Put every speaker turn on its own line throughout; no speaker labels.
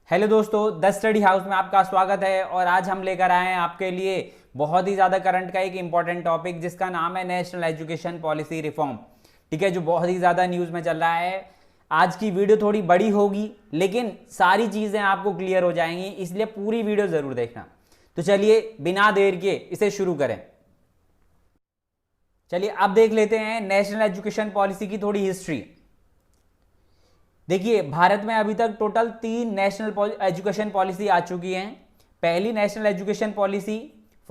Hello दोस्तों, the study house में आपका स्वागत है। और आज हम लेकर आए हैं आपके लिए बहुत ही ज़्यादा करंट का एक इंपॉर्टेंट टॉपिक जिसका नाम है नेशनल एजुकेशन पॉलिसी रिफॉर्म। ठीक है, जो बहुत ही ज़्यादा न्यूज़ में चल रहा है। आज की वीडियो थोड़ी बड़ी होगी लेकिन सारी चीज़ें आपको क्लियर हो जाएंगी, इसलिए पूरी वीडियो ज़रूर देखना। तो चलिए बिना देर के इसे शुरू करें। चलिए अब देख लेते हैं नेशनल एजुकेशन पॉलिसी की थोड़ी हिस्ट्री। देखिए, भारत में अभी तक टोटल 3 नेशनल एजुकेशन पॉलिसी आ चुकी हैं। पहली नेशनल एजुकेशन पॉलिसी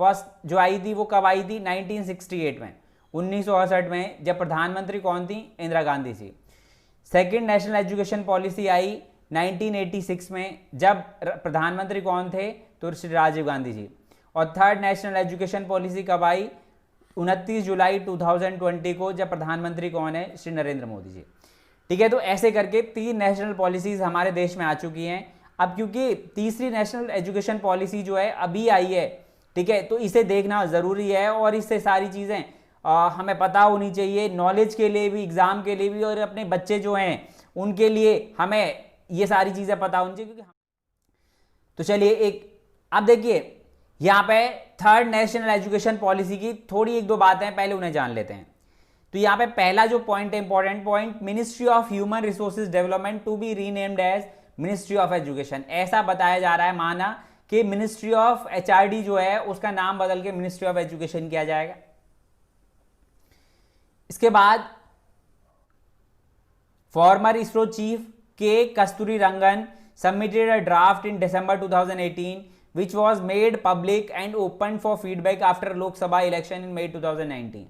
फर्स्ट जो आई थी वो कब आई थी? 1968 में, 1968 में, जब प्रधानमंत्री कौन थी? इंदिरा गांधी थी। सेकंड नेशनल एजुकेशन पॉलिसी आई 1986 में, जब प्रधानमंत्री कौन थे? तो श्री राजीव गांधी जी। और थर्ड नेशनल एजुकेशन पॉलिसी कब आई? 29 जुलाई 2020 को, जब प्रधानमंत्री कौन है? श्री नरेंद्र मोदी जी। ठीक है, तो ऐसे करके 3 नेशनल पॉलिसीज हमारे देश में आ चुकी हैं। अब क्योंकि तीसरी नेशनल एजुकेशन पॉलिसी जो है अभी आई है, ठीक है, तो इसे देखना ज़रूरी है और इससे सारी चीज़ें हमें पता होनी चाहिए, नॉलेज के लिए भी, एग्ज़ाम के लिए भी, और अपने बच्चे जो हैं उनके लिए हमें ये सारी चीज़ें पता होनी चाहिए। तो चलिए अब देखिए यहाँ पे थर्ड नेशनल एजुकेशन पॉलिसी की थोड़ी 1-2 बातें पहले उन्हें जान लेते हैं। तो यहाँ पे पहला जो पॉइंट है, important point, ministry of human resources development to be renamed as ministry of education. ऐसा बताया जा रहा है, माना कि मिनिस्ट्री ऑफ एचआरडी जो है उसका नाम बदल के मिनिस्ट्री ऑफ एजुकेशन किया जाएगा। इसके बाद farmer ISRO chief K Kasturi Rangan submitted a draft in December 2018 which was made public and open for feedback after लोक सभा इलेक्शन इन May 2019।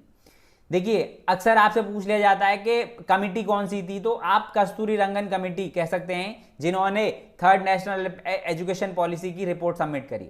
देखिए, अक्सर आपसे पूछ लिया जाता है कि कमिटी कौन सी थी, तो आप कस्तूरी रंगन कमेटी कह सकते हैं जिन्होंने थर्ड नेशनल एजुकेशन पॉलिसी की रिपोर्ट सबमिट करी।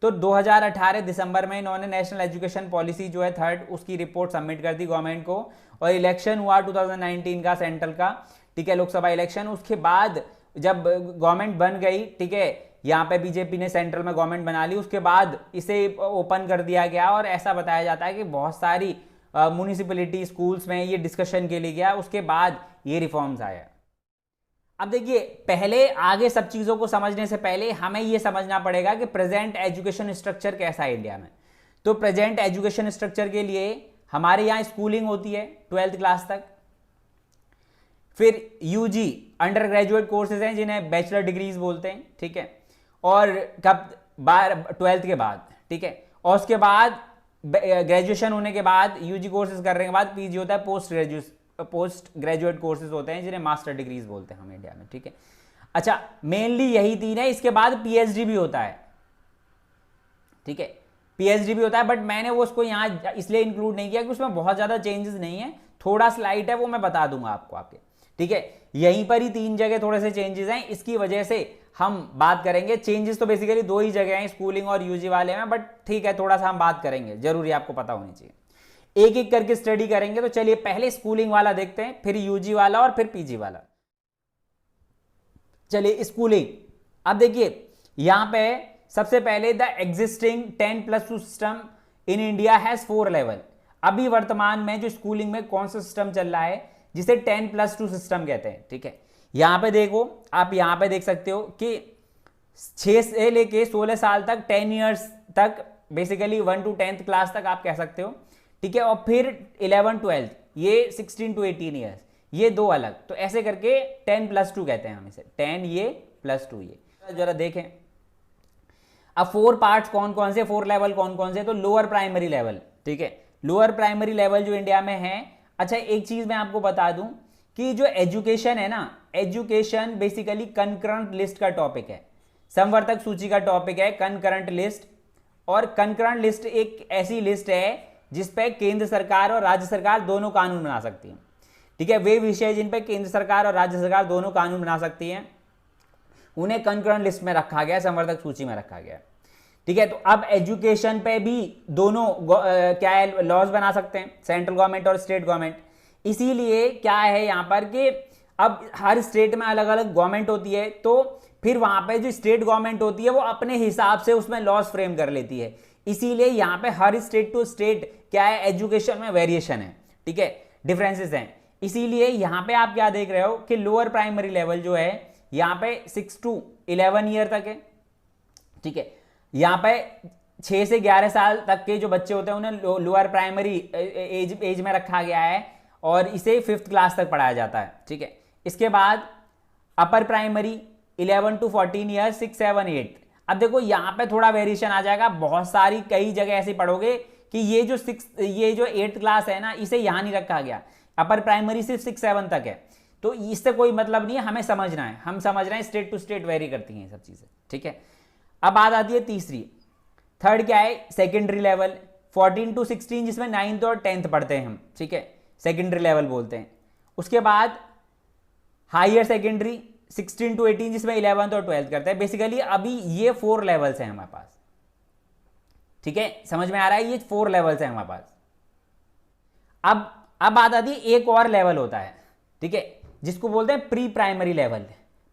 तो 2018 दिसंबर में इन्होंने नेशनल एजुकेशन पॉलिसी जो है थर्ड, उसकी रिपोर्ट सबमिट कर दी गवर्नमेंट को। और इलेक्शन हुआ 2019 का, सेंट्रल का, ठीक है, लोकसभा इलेक्शन। उसके बाद जब गवर्नमेंट बन गई, ठीक है, यहाँ पे बीजेपी ने सेंट्रल में गवर्नमेंट बना ली, उसके बाद इसे ओपन कर दिया गया। और ऐसा बताया जाता है कि बहुत सारी म्यूनिसिपैलिटी स्कूल्स में ये डिस्कशन के लिए गया, उसके बाद ये रिफॉर्म्स आया। अब देखिए, पहले आगे सब चीज़ों को समझने से पहले हमें ये समझना पड़ेगा कि प्रेजेंट एजुकेशन स्ट्रक्चर कैसा है इंडिया में। तो प्रेजेंट एजुकेशन स्ट्रक्चर के लिए हमारे यहाँ स्कूलिंग होती है 12th क्लास तक, फिर यूजी अंडर ग्रेजुएट कोर्सेज हैं जिन्हें बैचलर डिग्रीज बोलते हैं, ठीक है, और कब 12th के बाद, ठीक है, और उसके बाद ग्रेजुएशन होने के बाद, यूजी कोर्सेज करने के बाद पीजी होता है, पोस्ट ग्रेजुएट कोर्सेज होते हैं जिन्हें मास्टर डिग्रीज बोलते हैं हम इंडिया में, ठीक है। अच्छा, मेनली यही 3 है। इसके बाद पीएचडी भी होता है, ठीक है, पीएचडी भी होता है, बट मैंने वो उसको यहाँ इसलिए इंक्लूड नहीं किया कि उसमें बहुत ज़्यादा चेंजेस नहीं है, थोड़ा स्लाइट है, वो मैं बता दूंगा आपको आपके, ठीक है। यहीं पर ही 3 जगह थोड़े से चेंजेस हैं, इसकी वजह से हम बात करेंगे। चेंजेस तो बेसिकली 2 ही जगह हैं, स्कूलिंग और यूजी वाले में, बट ठीक है, थोड़ा सा हम बात करेंगे, जरूरी आपको पता होनी चाहिए। एक एक करके स्टडी करेंगे। तो चलिए पहले स्कूलिंग वाला देखते हैं, फिर यूजी वाला और फिर पीजी वाला। चलिए स्कूलिंग। अब देखिए यहां पे सबसे पहले the existing 10+2 system in India has 4 level. अभी वर्तमान में जो स्कूलिंग में कौन सा सिस्टम चल रहा है जिसे 10+2 सिस्टम कहते हैं, ठीक है। यहां पे देखो, आप यहां पे देख सकते हो कि 6 से लेके 16 साल तक, 10 ईयर्स तक, बेसिकली 1 to 10th क्लास तक आप कह सकते हो, ठीक है। और फिर 11-12 ये 16 to 18 ईयर्स, ये 2 अलग। तो ऐसे करके 10+2 कहते हैं हम इसे, 10 ये +2 ये। जरा देखें अब 4 पार्ट्स कौन कौन से, 4 लेवल कौन कौन से। तो लोअर प्राइमरी लेवल, ठीक है, लोअर प्राइमरी लेवल जो इंडिया में है। अच्छा, एक चीज मैं आपको बता दूं कि जो एजुकेशन है ना, एजुकेशन बेसिकली कंकरेंट लिस्ट का टॉपिक है, संवर्तक सूची का टॉपिक है कंकरेंट लिस्ट। और कंकरेंट लिस्ट एक ऐसी लिस्ट है जिस पे केंद्र सरकार और राज्य सरकार दोनों कानून बना सकती हैं, ठीक है। वे विषय जिन पे केंद्र सरकार और राज्य सरकार दोनों कानून बना सकती हैं, उन्हें कंकरेंट लिस्ट में रखा गया, संवर्तक सूची में रखा गया, ठीक है। तो अब एजुकेशन पे भी दोनों क्या है, लॉज बना सकते हैं, सेंट्रल गवर्नमेंट और स्टेट गवर्नमेंट। इसीलिए क्या है यहां पर कि अब हर स्टेट में अलग अलग गवर्नमेंट होती है, तो फिर वहां पे जो स्टेट गवर्नमेंट होती है वो अपने हिसाब से उसमें लॉज फ्रेम कर लेती है। इसीलिए यहां पे हर स्टेट टू स्टेट क्या है, एजुकेशन में वेरिएशन है, ठीक है, डिफरेंसेस हैं। इसीलिए यहां पे आप क्या देख रहे हो कि लोअर प्राइमरी लेवल जो है, यहां पे 6 to 11 ईयर तक है, ठीक है। यहाँ पे 6 से 11 साल तक के जो बच्चे होते हैं उन्हें लोअर प्राइमरी एज में रखा गया है और इसे 5th क्लास तक पढ़ाया जाता है, ठीक है। इसके बाद अपर प्राइमरी 11 to 14 ईयर्स 6, 7, 8। अब देखो यहाँ पे थोड़ा वेरिएशन आ जाएगा, बहुत सारी कई जगह ऐसे पढ़ोगे कि ये जो 8th क्लास है ना, इसे यहाँ नहीं रखा गया, अपर प्राइमरी सिर्फ 6, 7 तक है, तो इससे कोई मतलब नहीं है, हमें समझना है, हम समझ रहे हैं स्टेट टू स्टेट वेरी करती हैं ये सब चीजें, ठीक है। अब बात आती है तीसरी, थर्ड क्या है, सेकेंडरी लेवल 14 to 16, जिसमें 9th और 10th पढ़ते हैं हम, ठीक है, सेकेंडरी लेवल बोलते हैं। उसके बाद हायर सेकेंडरी 16 to 18, जिसमें 11th और 12th करते हैं। बेसिकली अभी ये 4 लेवल्स हैं हमारे पास, ठीक है, समझ में आ रहा है, ये 4 लेवल्स हैं हमारे पास। अब बात आती है एक और लेवल होता है, ठीक है, जिसको बोलते हैं pre primary level.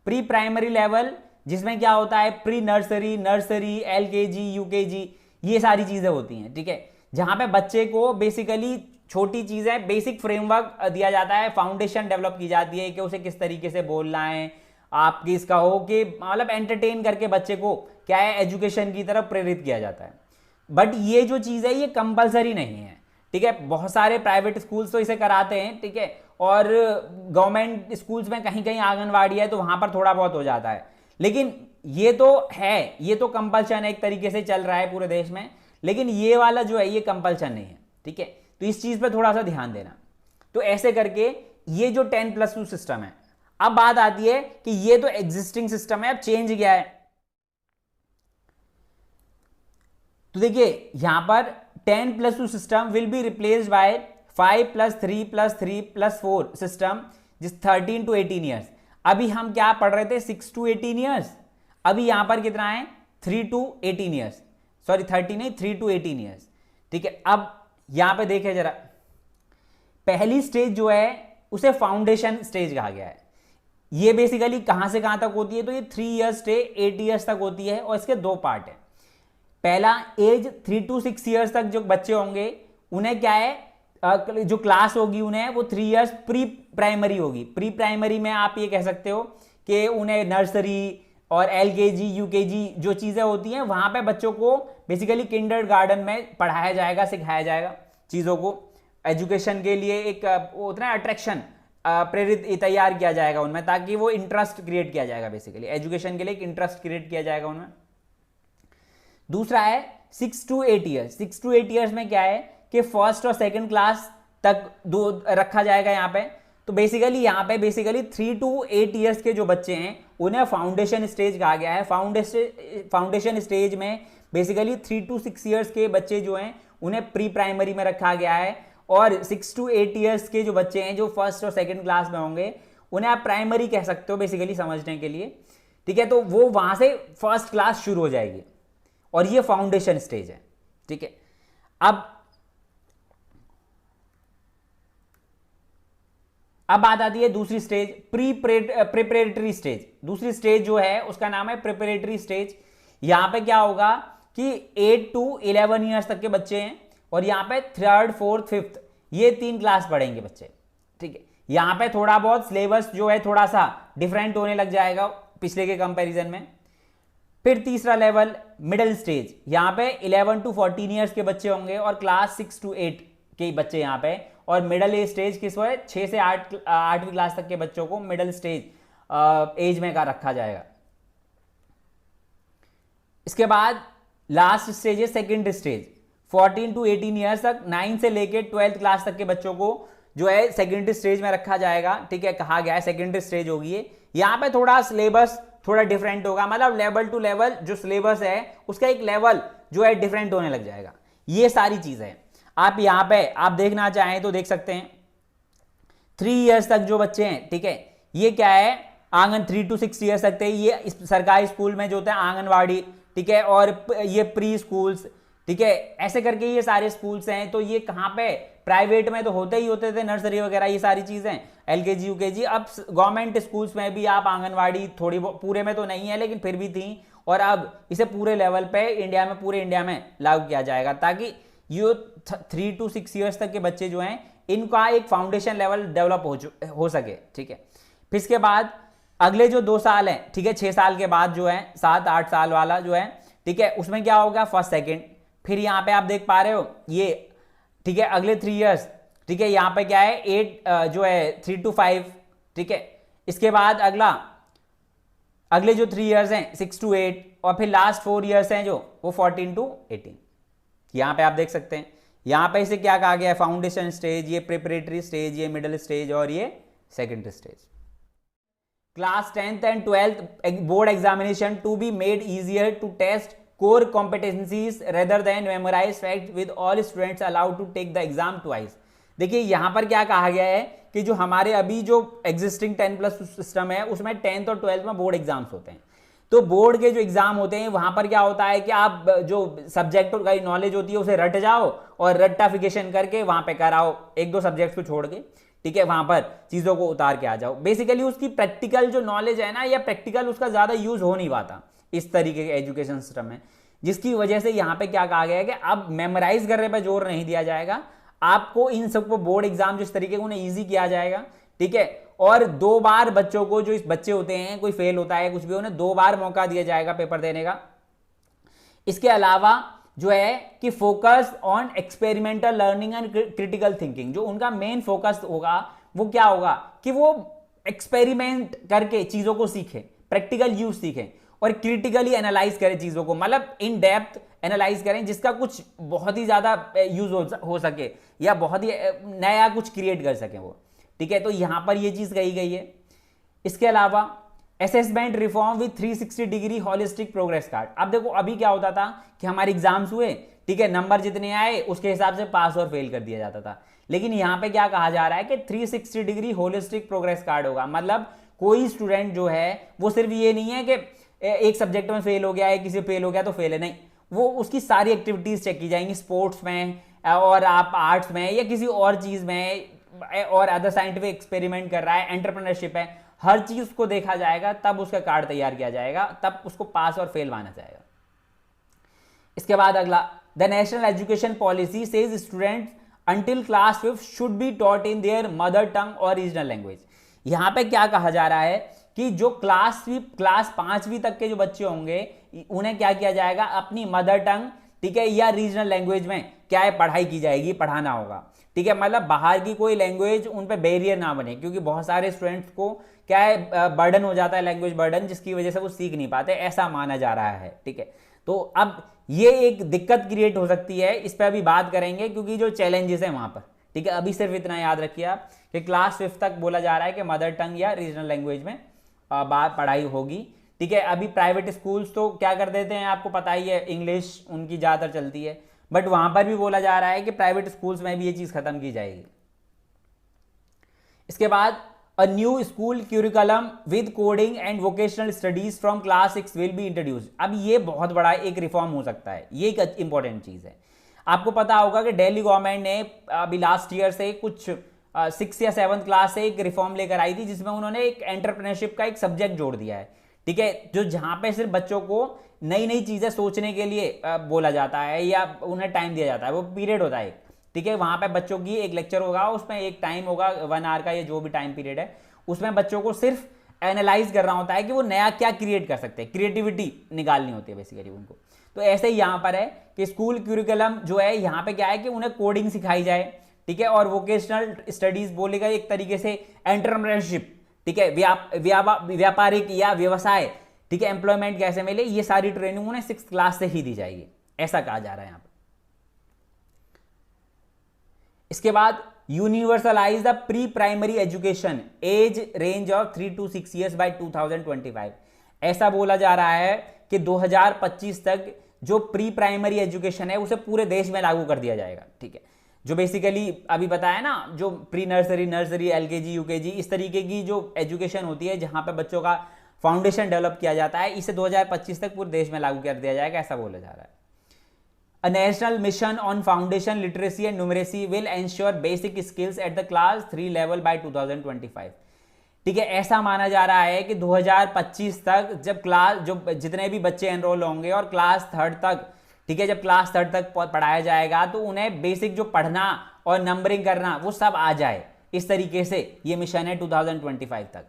Pre primary level जिसमें क्या होता है, pre nursery, nursery, LKG, UKG, ये सारी चीजें होती हैं, ठीक है, जहां पे बच्चे को बेसिकली छोटी चीजें, बेसिक फ्रेमवर्क दिया जाता है, फाउंडेशन डेवलप की जाती है कि उसे किस तरीके से बोलना है, आप किसका हो कि मतलब एंटरटेन करके बच्चे को क्या है एजुकेशन की तरफ प्रेरित किया जाता है। बट ये जो चीज़ है ये कंपलसरी नहीं है, ठीक है, बहुत सारे प्राइवेट स्कूल्स तो इसे कराते हैं, ठीक है, और गवर्नमेंट स्कूल्स में कहीं कहीं आंगनवाड़ी है तो वहां पर थोड़ा बहुत हो जाता है, लेकिन ये तो है, ये तो कंपल्शन एक तरीके से चल रहा है पूरे देश में, लेकिन ये वाला जो है ये कंपल्शन नहीं है, ठीक है, तो इस चीज पर थोड़ा सा ध्यान देना। तो ऐसे करके ये जो 10+2 सिस्टम है, अब बात आती है कि ये तो एग्जिस्टिंग सिस्टम है, अब चेंज किया है। तो देखिए यहां पर 10+2 system will be replaced by 5+3+3+4 system, जिस 13 to 18 ईयर्स। अभी हम क्या पढ़ रहे थे, 6 to 18 ईयर्स, अभी यहां पर कितना है 3 to 18 ईयर्स, सॉरी 30 नहीं 3 to 18 ईयर्स, ठीक है। अब यहां पे देखें जरा, पहली स्टेज जो है उसे फाउंडेशन स्टेज कहा गया है। ये बेसिकली कहां से कहां तक होती है, तो ये 3 ईयर्स से 8 ईयर्स तक होती है और इसके 2 पार्ट है। पहला एज 3 to 6 ईयर्स तक जो बच्चे होंगे उन्हें क्या है, जो क्लास होगी उन्हें वो 3 ईयर्स प्री प्राइमरी होगी। प्री प्राइमरी में आप ये कह सकते हो कि उन्हें नर्सरी और LKG, UKG जो चीजें होती हैं वहां पे बच्चों को बेसिकली किंडरगार्टन में पढ़ाया जाएगा, सिखाया जाएगा चीजों को, एजुकेशन के लिए एक उतना अट्रैक्शन प्रेरित तैयार किया जाएगा उनमें, ताकि वो इंटरेस्ट क्रिएट किया जाएगा, बेसिकली एजुकेशन के लिए एक इंटरेस्ट क्रिएट किया जाएगा उनमें। दूसरा है 6 to 8 ईयर्स। 6 to 8 ईयर्स में क्या है कि फर्स्ट और सेकंड क्लास तक दो रखा जाएगा यहाँ पे। तो बेसिकली यहाँ पे बेसिकली 3 to 8 ईयर्स के जो बच्चे हैं उन्हें फाउंडेशन स्टेज कहा गया है। फाउंडेशन स्टेज में बेसिकली 3 to 6 ईयर्स के बच्चे जो हैं उन्हें प्री प्राइमरी में रखा गया है, और 6 to 8 ईयर्स के जो बच्चे हैं जो फर्स्ट और सेकंड क्लास में होंगे उन्हें आप प्राइमरी कह सकते हो बेसिकली समझने के लिए, ठीक है। तो वो वहां से फर्स्ट क्लास शुरू हो जाएगी और ये फाउंडेशन स्टेज है, ठीक है। अब बात आती है दूसरी स्टेज, प्रिपरेटरी स्टेज। दूसरी स्टेज जो है उसका नाम है प्रिपरेटरी स्टेज। यहां पे क्या होगा कि 8 to 11 ईयर्स तक के बच्चे हैं और यहाँ पे 3rd, 4th, 5th ये 3 क्लास पढ़ेंगे बच्चे, ठीक है। यहाँ पे थोड़ा बहुत सिलेबस जो है थोड़ा सा डिफरेंट होने लग जाएगा पिछले के कंपैरिजन में। फिर तीसरा लेवल मिडिल स्टेज, यहाँ पे 11 to 14 ईयर्स के बच्चे होंगे और क्लास 6 to 8 के बच्चे यहाँ पे, और मिडिल एज स्टेज किस है 6 से 8वीं क्लास तक के बच्चों को मिडिल स्टेज एज में का रखा जाएगा। इसके बाद लास्ट स्टेज है सेकेंड स्टेज, 14 to 18 ईयर्स तक, 9 से लेके 12th क्लास तक के बच्चों को जो है सेकेंड स्टेज में रखा जाएगा, ठीक है, कहा गया है सेकेंड स्टेज होगी। यहाँ पे थोड़ा सिलेबस थोड़ा डिफरेंट होगा, मतलब लेवल टू लेवल जो सिलेबस है उसका एक लेवल जो है डिफरेंट होने लग जाएगा। ये सारी चीजें आप यहाँ पे आप देखना चाहें तो देख सकते हैं। 3 ईयर्स तक जो बच्चे हैं, ठीक है, ये क्या है आंगन 3 to 6 ईयर्स तक थे, ये सरकारी स्कूल में जो होता है आंगनवाड़ी, ठीक है, और ये प्री स्कूल्स, ठीक है, ऐसे करके ये सारे स्कूल्स हैं। तो ये कहाँ पे प्राइवेट में तो होते ही होते थे नर्सरी वगैरह ये सारी चीजें, LKG UKG। अब गवर्नमेंट स्कूल्स में भी आप आंगनवाड़ी थोड़ी पूरे में तो नहीं है लेकिन फिर भी थी, और अब इसे पूरे लेवल पे इंडिया में पूरे इंडिया में लागू किया जाएगा, ताकि ये 3 to 6 ईयर्स तक के बच्चे जो हैं इनका एक फाउंडेशन लेवल डेवलप हो सके, ठीक है। फिर इसके बाद अगले जो 2 साल हैं, ठीक है, 6 साल के बाद जो है 7-8 साल वाला जो है, ठीक है, उसमें क्या होगा, फर्स्ट सेकंड। फिर यहाँ पे आप देख पा रहे हो ये, ठीक है, अगले 3 इयर्स, ठीक है, यहाँ पे क्या है 8 जो है 3 to 5, ठीक है। इसके बाद अगले जो 3 इयर्स हैं 6 to 8, और फिर लास्ट 4 इयर्स हैं जो वो 14 to 18। यहाँ पे आप देख सकते हैं, यहाँ पे इसे क्या कहा गया है, फाउंडेशन स्टेज, ये प्रिपरेटरी स्टेज, ये मिडिल स्टेज और ये secondary stage. Class 10th and 12th board examination to be made easier to test core competencies rather than memorize facts with all students allowed to take the exam twice। देखिए यहां पर क्या कहा गया है कि जो हमारे अभी जो एग्जिस्टिंग 10+ सिस्टम है उसमें 10th और 12th में बोर्ड एग्जाम्स होते हैं। तो बोर्ड के जो एग्जाम होते हैं वहां पर क्या होता है कि आप जो सब्जेक्ट का नॉलेज होती है उसे रट जाओ और रट्टाफिकेशन करके वहां पे कराओ, 1-2 सब्जेक्ट को छोड़ के, ठीक है, वहां पर चीजों को उतार के आ जाओ। बेसिकली उसकी प्रैक्टिकल जो नॉलेज है ना, या प्रैक्टिकल उसका ज्यादा यूज हो नहीं पाता इस तरीके के एजुकेशन सिस्टम में, जिसकी वजह से यहाँ पे क्या कहा गया है कि अब मेमोराइज करने पर जोर नहीं दिया जाएगा, आपको इन सबको बोर्ड एग्जाम जिस तरीके को उन्हें ईजी किया जाएगा, ठीक है। और 2 बार बच्चों को, जो इस बच्चे होते हैं कोई फेल होता है कुछ भी, उन्हें 2 बार मौका दिया जाएगा पेपर देने का। इसके अलावा जो है कि focus on experimental learning and critical thinking, जो उनका मेन फोकस होगा वो क्या होगा कि वो एक्सपेरिमेंट करके चीजों को सीखें, प्रैक्टिकल यूज सीखें और क्रिटिकली एनालाइज करें चीजों को, मतलब इन डेप्थ एनालाइज करें जिसका कुछ बहुत ही ज्यादा यूज हो सके या बहुत ही नया कुछ क्रिएट कर सकें वो, ठीक है। तो यहां पर ये चीज कही गई है। इसके अलावा assessment reform with 360 degree holistic progress card. अब देखो अभी क्या होता था कि हमारे एग्जाम्स हुए, ठीक है, नंबर जितने आए उसके हिसाब से पास और फेल कर दिया जाता था, लेकिन यहां पे क्या कहा जा रहा है कि 360 डिग्री होलिस्टिक प्रोग्रेस कार्ड होगा। मतलब कोई स्टूडेंट जो है वो सिर्फ ये नहीं है कि एक सब्जेक्ट में फेल हो गया है, किसी फेल हो गया तो फेल है, नहीं, वो उसकी सारी एक्टिविटीज चेक की जाएंगी, स्पोर्ट्स में और आप आर्ट्स में या किसी और चीज में, और अदर साइंटिफिक एक्सपेरिमेंट कर रहा है, एंटरप्रेन्योरशिप है, हर चीज को देखा जाएगा, तब उसका कार्ड तैयार किया जाएगा, तब उसको पास और फेल माना जाएगा। इसके बाद अगला, the national education policy says students until class 5 should be taught in their mother tongue और रीजनल लैंग्वेज। यहां पे क्या कहा जा रहा है कि जो क्लास 5वीं तक के जो बच्चे होंगे उन्हें क्या किया जाएगा, अपनी मदर टंग, ठीक है, या रीजनल लैंग्वेज में क्या है पढ़ाई की जाएगी, पढ़ाना होगा, ठीक है। मतलब बाहर की कोई लैंग्वेज उन पे बैरियर ना बने, क्योंकि बहुत सारे स्टूडेंट्स को क्या है बर्डन हो जाता है, लैंग्वेज बर्डन, जिसकी वजह से वो सीख नहीं पाते, ऐसा माना जा रहा है, ठीक है। तो अब ये एक दिक्कत क्रिएट हो सकती है, इस पर अभी बात करेंगे क्योंकि जो चैलेंजेस है वहां पर, ठीक है। अभी सिर्फ इतना याद रखिए आप कि क्लास 5 तक बोला जा रहा है कि मदर टंग या रीजनल लैंग्वेज में बात पढ़ाई होगी, ठीक है। अभी प्राइवेट स्कूल्स तो क्या कर देते हैं, आपको पता ही है, इंग्लिश उनकी ज़्यादातर चलती है, बट वहां पर भी बोला जा रहा है कि प्राइवेट स्कूल्स में भी ये चीज़ खत्म की जाएगी। इसके बाद a new school curriculum with coding and vocational studies from class 6 will be introduced. अब ये बहुत बड़ा एक रिफॉर्म हो सकता है, ये एक इंपॉर्टेंट चीज़ है। आपको पता होगा कि दिल्ली गवर्नमेंट ने अभी लास्ट ईयर से कुछ 6 या 7th क्लास से एक रिफॉर्म लेकर आई थी, जिसमें उन्होंने एक एंटरप्रेन्योरशिप का एक सब्जेक्ट जोड़ दिया है, ठीक है, जो जहां पे सिर्फ बच्चों को नई नई चीजें सोचने के लिए बोला जाता है या उन्हें टाइम दिया जाता है, वो पीरियड होता है, ठीक है। वहां पे बच्चों की एक लेक्चर होगा, उसमें एक टाइम होगा 1 आवर का, या जो भी टाइम पीरियड है, उसमें बच्चों को सिर्फ एनालाइज करना होता है कि वो नया क्या क्रिएट कर सकते हैं, क्रिएटिविटी निकालनी होती है बेसिकली उनको। तो ऐसे ही यहाँ पर है कि स्कूल क्यूरिकुलम जो है यहाँ पे क्या है कि उन्हें कोडिंग सिखाई जाए, ठीक है, और वोकेशनल स्टडीज बोलेगा एक तरीके से एंटरप्रेन्योरशिप, ठीक है, व्यापारिक या व्यवसाय, ठीक है, एम्प्लॉयमेंट कैसे मिले, ये सारी ट्रेनिंग उन्हें 6th क्लास से ही दी जाएगी, ऐसा कहा जा रहा है यहाँ पर। इसके बाद universalise the pre primary education age range of 3 to 6 years by 2025। ऐसा बोला जा रहा है कि 2025 तक जो प्री प्राइमरी एजुकेशन है उसे पूरे देश में लागू कर दिया जाएगा, ठीक है। जो बेसिकली अभी बताया ना, जो प्री नर्सरी LKG UKG इस तरीके की जो एजुकेशन होती है जहां पे बच्चों का फाउंडेशन डेवलप किया जाता है, इसे 2025 तक पूरे देश में लागू कर दिया जाएगा, ऐसा बोला जा रहा है। A national mission on foundation literacy and numeracy will ensure basic skills at the class 3 level by 2025। ठीक है, ऐसा माना जा रहा है कि 2025 तक जब क्लास जो जितने भी बच्चे एनरोल होंगे और क्लास 3rd तक, ठीक है, जब क्लास 3rd तक पढ़ाया जाएगा तो उन्हें बेसिक जो पढ़ना और नंबरिंग करना वो सब आ जाए। इस तरीके से ये मिशन है 2025 तक।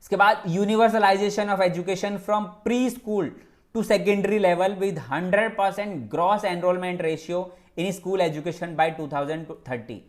इसके बाद universalisation of education from pre school to secondary level with 100% gross enrolment ratio in school education by 2030।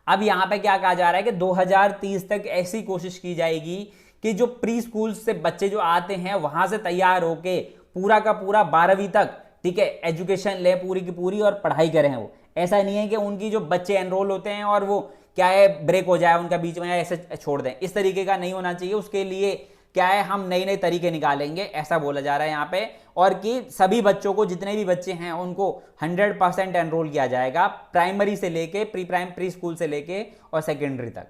अब यहां पे क्या कहा जा रहा है कि 2030 तक ऐसी कोशिश की जाएगी कि जो प्री स्कूल से बच्चे जो आते हैं वहां से तैयार होके पूरा का पूरा 12वीं तक, ठीक है, एजुकेशन ले पूरी की पूरी और पढ़ाई करें। वो ऐसा नहीं है कि उनकी जो बच्चे एनरोल होते हैं और वो क्या है ब्रेक हो जाए उनका बीच में, ऐसे छोड़ दें, इस तरीके का नहीं होना चाहिए। उसके लिए क्या है, हम नए नए तरीके निकालेंगे, ऐसा बोला जा रहा है यहाँ पे। और कि सभी बच्चों को, जितने भी बच्चे हैं उनको 100% एनरोल किया जाएगा, प्राइमरी से लेके प्री स्कूल से लेके और सेकेंडरी तक।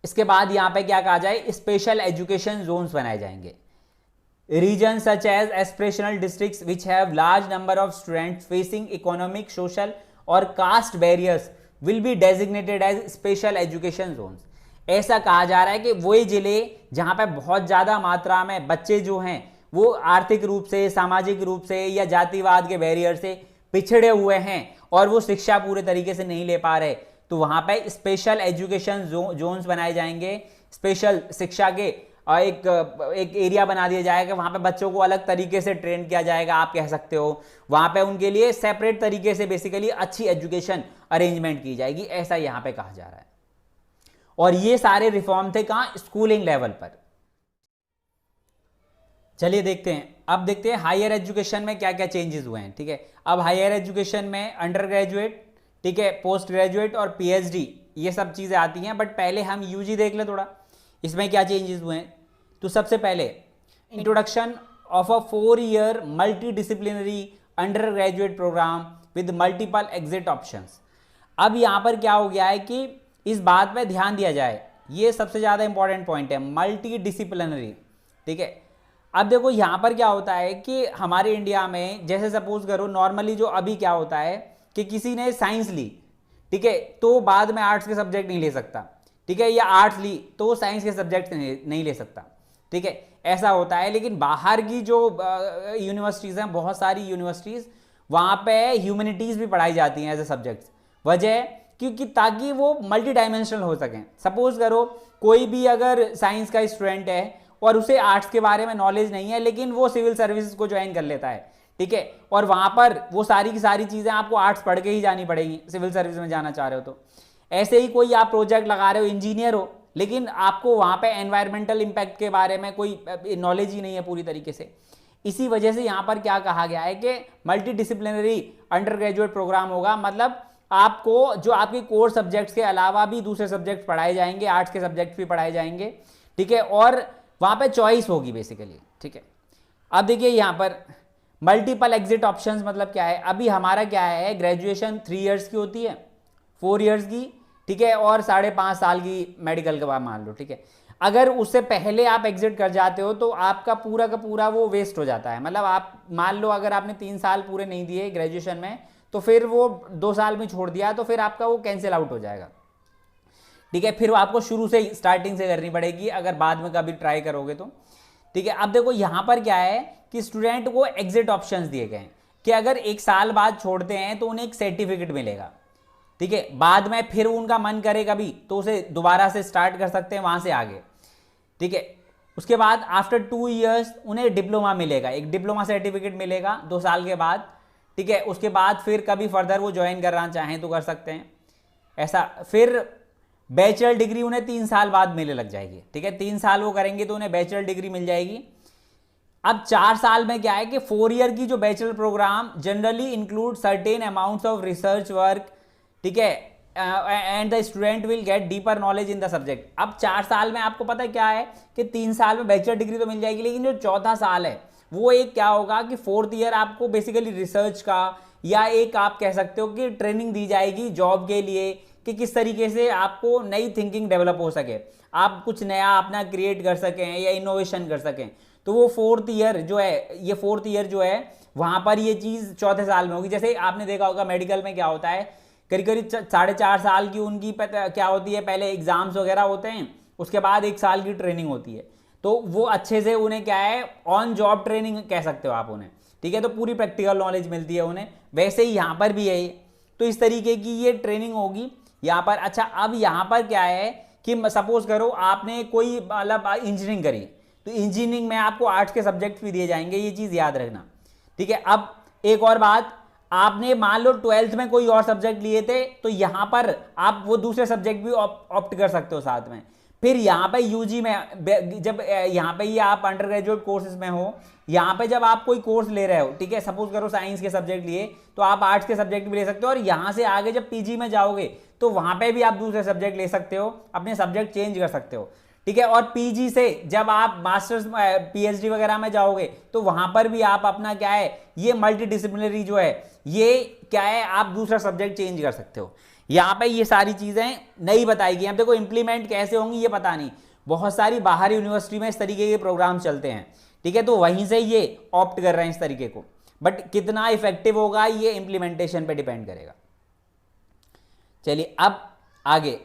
इसके बाद यहां पे क्या कहा जाए, स्पेशल एजुकेशन जोन्स बनाए जाएंगे। Region such as aspirational districts which have large number of students facing economic, social or caste barriers will be designated as special education zones. ऐसा कहा जा रहा है कि वही जिले जहां पे बहुत ज्यादा मात्रा में बच्चे जो हैं वो आर्थिक रूप से, सामाजिक रूप से या जातिवाद के बैरियर से पिछड़े हुए हैं और वो शिक्षा पूरे तरीके से नहीं ले पा रहे, तो वहां पे स्पेशल एजुकेशन जोन्स बनाए जाएंगे। स्पेशल शिक्षा के एक एरिया बना दिया जाएगा, वहां पे बच्चों को अलग तरीके से ट्रेन किया जाएगा, आप कह सकते हो। वहां पे उनके लिए सेपरेट तरीके से बेसिकली अच्छी एजुकेशन अरेंजमेंट की जाएगी, ऐसा यहां पे कहा जा रहा है। और ये सारे रिफॉर्म थे कहां, स्कूलिंग लेवल पर। चलिए देखते हैं, अब देखते हैं हायर एजुकेशन में क्या क्या चेंजेस हुए हैं। ठीक है, अब हायर एजुकेशन में अंडर ग्रेजुएट, ठीक है, पोस्ट ग्रेजुएट और पीएचडी, ये सब चीजें आती हैं। बट पहले हम यूजी देख ले थोड़ा, इसमें क्या चेंजेस हुए हैं। तो सबसे पहले introduction of a 4-year multidisciplinary undergraduate programme with multiple exit options. अब यहां पर क्या हो गया है कि इस बात पे ध्यान दिया जाए, ये सबसे ज्यादा इंपॉर्टेंट पॉइंट है, मल्टी डिसिप्लिनरी। ठीक है, अब देखो यहां पर क्या होता है कि हमारे इंडिया में जैसे सपोज करो नॉर्मली जो अभी क्या होता है कि किसी ने साइंस ली, ठीक है, तो बाद में आर्ट्स के सब्जेक्ट नहीं ले सकता, ठीक है, या आर्ट्स ली तो वो साइंस के सब्जेक्ट नहीं ले सकता, ठीक है, ऐसा होता है। लेकिन बाहर की जो यूनिवर्सिटीज़ हैं, बहुत सारी यूनिवर्सिटीज़, वहाँ पे ह्यूमैनिटीज़ भी पढ़ाई जाती हैं एज ए सब्जेक्ट्स। वजह क्योंकि ताकि वो मल्टी डायमेंशनल हो सकें। सपोज करो कोई भी अगर साइंस का स्टूडेंट है और उसे आर्ट्स के बारे में नॉलेज नहीं है, लेकिन वो सिविल सर्विसेज को ज्वाइन कर लेता है, ठीक है, और वहाँ पर वो सारी की सारी चीज़ें आपको आर्ट्स पढ़ के ही जानी पड़ेगी सिविल सर्विस में जाना चाह रहे हो तो। ऐसे ही कोई आप प्रोजेक्ट लगा रहे हो, इंजीनियर हो, लेकिन आपको वहाँ पे एनवायरमेंटल इम्पैक्ट के बारे में कोई नॉलेज ही नहीं है पूरी तरीके से। इसी वजह से यहाँ पर क्या कहा गया है कि multidisciplinary undergraduate programme होगा। मतलब आपको जो आपके कोर सब्जेक्ट्स के अलावा भी दूसरे सब्जेक्ट पढ़ाए जाएंगे, आर्ट्स के सब्जेक्ट भी पढ़ाए जाएंगे, ठीक है, और वहाँ पे चॉइस होगी बेसिकली। ठीक है, अब देखिए यहाँ पर मल्टीपल एग्जिट ऑप्शंस मतलब क्या है। अभी हमारा क्या है, ग्रेजुएशन 3 years की होती है, 4 years की, ठीक है, और 5.5 साल की मेडिकल के बाद मान लो, ठीक है। अगर उससे पहले आप एग्जिट कर जाते हो तो आपका पूरा का पूरा वो वेस्ट हो जाता है। मतलब आप मान लो अगर आपने 3 साल पूरे नहीं दिए ग्रेजुएशन में, तो फिर वो 2 साल में छोड़ दिया तो फिर आपका वो कैंसिल आउट हो जाएगा, ठीक है। फिर आपको शुरू से स्टार्टिंग से करनी पड़ेगी अगर बाद में कभी ट्राई करोगे तो, ठीक है। अब देखो यहाँ पर क्या है कि स्टूडेंट को एग्जिट ऑप्शंस दिए गए हैं कि अगर 1 साल बाद छोड़ते हैं तो उन्हें एक सर्टिफिकेट मिलेगा, ठीक है। बाद में फिर उनका मन करे कभी तो उसे दोबारा से स्टार्ट कर सकते हैं वहां से आगे, ठीक है। उसके बाद आफ्टर 2 years उन्हें डिप्लोमा मिलेगा, एक डिप्लोमा सर्टिफिकेट मिलेगा 2 साल के बाद, ठीक है। उसके बाद फिर कभी फर्दर वो ज्वाइन करना चाहें तो कर सकते हैं ऐसा। फिर बैचलर डिग्री उन्हें 3 साल बाद मिलने लग जाएगी, ठीक है। 3 साल वो करेंगे तो उन्हें बैचलर डिग्री मिल जाएगी। अब 4 साल में क्या है कि 4 year की जो bachelor programme generally include certain amounts of research work, ठीक है, and the student will get deeper knowledge in the subject. अब 4 साल में आपको पता है क्या है कि 3 साल में बैचलर डिग्री तो मिल जाएगी, लेकिन जो चौथा साल है वो एक क्या होगा कि 4th year आपको बेसिकली रिसर्च का या एक आप कह सकते हो कि ट्रेनिंग दी जाएगी जॉब के लिए कि किस तरीके से आपको नई थिंकिंग डेवलप हो सके, आप कुछ नया अपना क्रिएट कर सकें या इनोवेशन कर सकें। तो वो 4th year जो है, ये 4th year जो है वहां पर ये चीज़ चौथे साल में होगी। जैसे आपने देखा होगा मेडिकल में क्या होता है, करीब करीब 4.5 साल की उनकी क्या होती है, पहले एग्जाम्स वगैरह होते हैं, उसके बाद 1 साल की ट्रेनिंग होती है। तो वो अच्छे से उन्हें क्या है ऑन जॉब ट्रेनिंग कह सकते हो आप उन्हें, ठीक है। तो पूरी प्रैक्टिकल नॉलेज मिलती है उन्हें। वैसे ही यहाँ पर भी है, तो इस तरीके की ये ट्रेनिंग होगी यहाँ पर। अच्छा, अब यहाँ पर क्या है कि सपोज करो आपने कोई मतलब इंजीनियरिंग करी, तो इंजीनियरिंग में आपको आर्ट्स के सब्जेक्ट भी दिए जाएंगे, ये चीज याद रखना, ठीक है। अब एक और बात, आपने मान लो 12th में कोई और सब्जेक्ट लिए थे, तो यहां पर आप वो दूसरे सब्जेक्ट भी ऑप्ट कर सकते हो साथ में। फिर यहाँ पे यूजी में जब यहाँ पे ये आप अंडर ग्रेजुएट कोर्सेज में हो, यहाँ पे जब आप कोई कोर्स ले रहे हो, ठीक है, सपोज करो साइंस के सब्जेक्ट लिए, तो आप आर्ट्स के सब्जेक्ट भी ले सकते हो, और यहाँ से आगे जब पीजी में जाओगे तो वहां पे भी आप दूसरे सब्जेक्ट ले सकते हो, अपने सब्जेक्ट चेंज कर सकते हो, ठीक है। और पीजी से जब आप मास्टर्स पीएचडी वगैरह में जाओगे तो वहां पर भी आप अपना क्या है, ये मल्टीडिसिप्लिनरी जो है, ये क्या है, आप दूसरा सब्जेक्ट चेंज कर सकते हो। यहाँ पे ये सारी चीजें नहीं बताई गई। अब देखो इंप्लीमेंट कैसे होंगी ये पता नहीं, बहुत सारी बाहर यूनिवर्सिटी में इस तरीके के प्रोग्राम चलते हैं, ठीक है, तो वहीं से ये ऑप्ट कर रहे हैं इस तरीके को, बट कितना इफेक्टिव होगा ये इंप्लीमेंटेशन पे डिपेंड करेगा। चलिए अब आगे,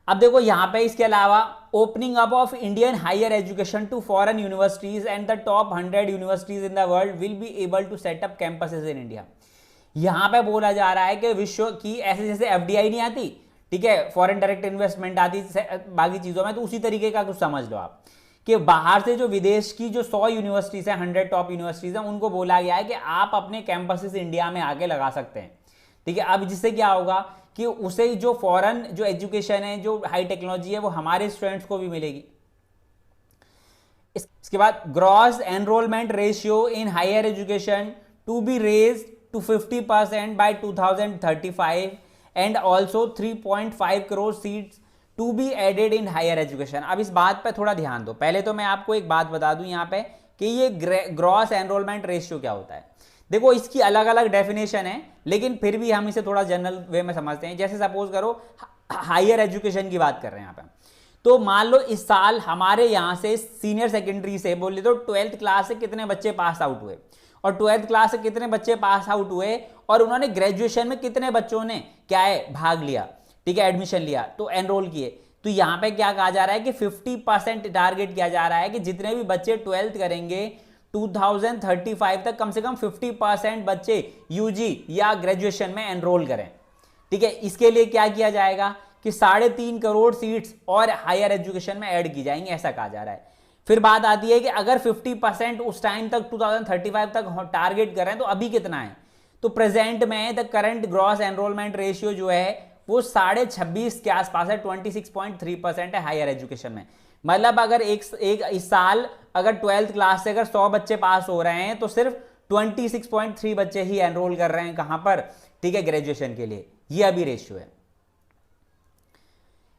अब देखो यहां पे इसके अलावा opening up of Indian higher education to foreign universities and the top 100 universities in the world will be able to set up campuses in India. यहां पे बोला जा रहा है कि विश्व की ऐसे जैसे एफडीआई नहीं आती, ठीक है, फॉरेन डायरेक्ट इन्वेस्टमेंट आती बाकी चीजों में, तो उसी तरीके का कुछ समझ लो आप कि बाहर से जो विदेश की जो 100 यूनिवर्सिटीज हैं, 100 टॉप यूनिवर्सिटीज हैं, उनको बोला गया है कि आप अपने कैंपसेस इंडिया में आके लगा सकते हैं, ठीक है। अब जिससे क्या होगा कि उसे जो फॉरेन जो एजुकेशन है, जो हाई टेक्नोलॉजी है, वो हमारे स्टूडेंट्स को भी मिलेगी। इसके बाद gross enrolment ratio in higher education to be raise to 50% by 2035 and also 3.5 crore seats to be added in higher education. अब इस बात पे थोड़ा ध्यान दो। पहले तो मैं आपको एक बात बता दूं यहाँ पे कि ये ग्रॉस एनरोलमेंट रेशियो क्या होता है। देखो इसकी अलग अलग डेफिनेशन है, लेकिन फिर भी हम इसे थोड़ा जनरल वे में समझते हैं। जैसे सपोज करो हायर एजुकेशन की बात कर रहे हैं यहाँ पे, तो मान लो इस साल हमारे यहाँ से सीनियर सेकेंडरी से बोले तो 12th क्लास से कितने बच्चे पास आउट हुए, और 12th क्लास से कितने बच्चे पास आउट हुए, और उन्होंने ग्रेजुएशन में कितने बच्चों ने क्या है भाग लिया, ठीक है, एडमिशन लिया, तो एनरोल किए। तो यहाँ पे क्या कहा जा रहा है कि 50% टारगेट किया जा रहा है कि जितने भी बच्चे 12th करेंगे 2035 तक कम से कम 50% बच्चे यूजी या ग्रेजुएशन में एनरोल करें, ठीक है। इसके लिए क्या किया जाएगा कि 3.5 करोड़ सीट्स और हायर एजुकेशन में ऐड की जाएंगी, ऐसा कहा जा रहा है। फिर बात आती है कि अगर 50% उस टाइम तक 2035 तक टारगेट करें तो अभी कितना है, तो प्रेजेंट में the current gross enrolment ratio जो है वो 26.5 के आसपास है, 26.3% है हायर एजुकेशन में। मतलब अगर एक इस साल अगर 12th क्लास से अगर 100 बच्चे पास हो रहे हैं तो सिर्फ 26.3 बच्चे ही एनरोल कर रहे हैं कहां पर, ठीक है, ग्रेजुएशन के लिए। ये अभी रेशियो है।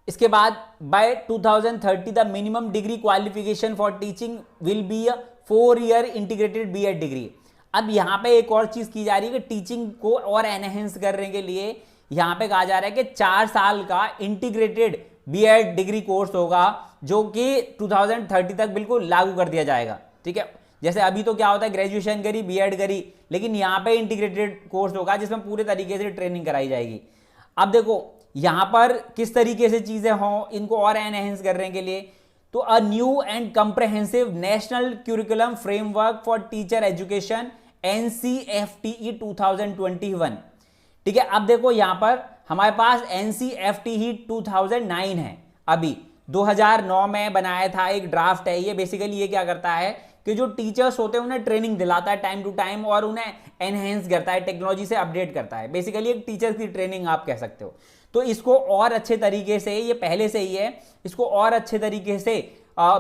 इसके बाद by 2030 the minimum degree qualification for teaching will be a 4-year integrated B Ed degree. अब यहां पे एक और चीज की जा रही है कि टीचिंग को और एनहेंस करने के लिए यहां पे कहा जा रहा है कि 4 साल का इंटीग्रेटेड बीएड डिग्री कोर्स होगा, जो कि 2030 तक बिल्कुल लागू कर दिया जाएगा, ठीक है। जैसे अभी तो क्या होता है, ग्रेजुएशन करी, बीएड करी, लेकिन यहां पे इंटीग्रेटेड कोर्स होगा जिसमें पूरे तरीके से ट्रेनिंग कराई जाएगी। अब देखो यहां पर किस तरीके से चीजें हों इनको और एनहेंस करने के लिए, तो a new and comprehensive national curriculum framework for teacher education NCFTE 2021, ठीक है। अब देखो यहां पर हमारे पास NCFTE 2009 है, अभी 2009 में बनाया था, एक ड्राफ्ट है ये। बेसिकली ये क्या करता है कि जो टीचर्स होते हैं उन्हें ट्रेनिंग दिलाता है टाइम टू टाइम और उन्हें एनहेंस करता है, टेक्नोलॉजी से अपडेट करता है। बेसिकली एक टीचर की ट्रेनिंग आप कह सकते हो। तो इसको और अच्छे तरीके से, ये पहले से ही है, इसको और अच्छे तरीके से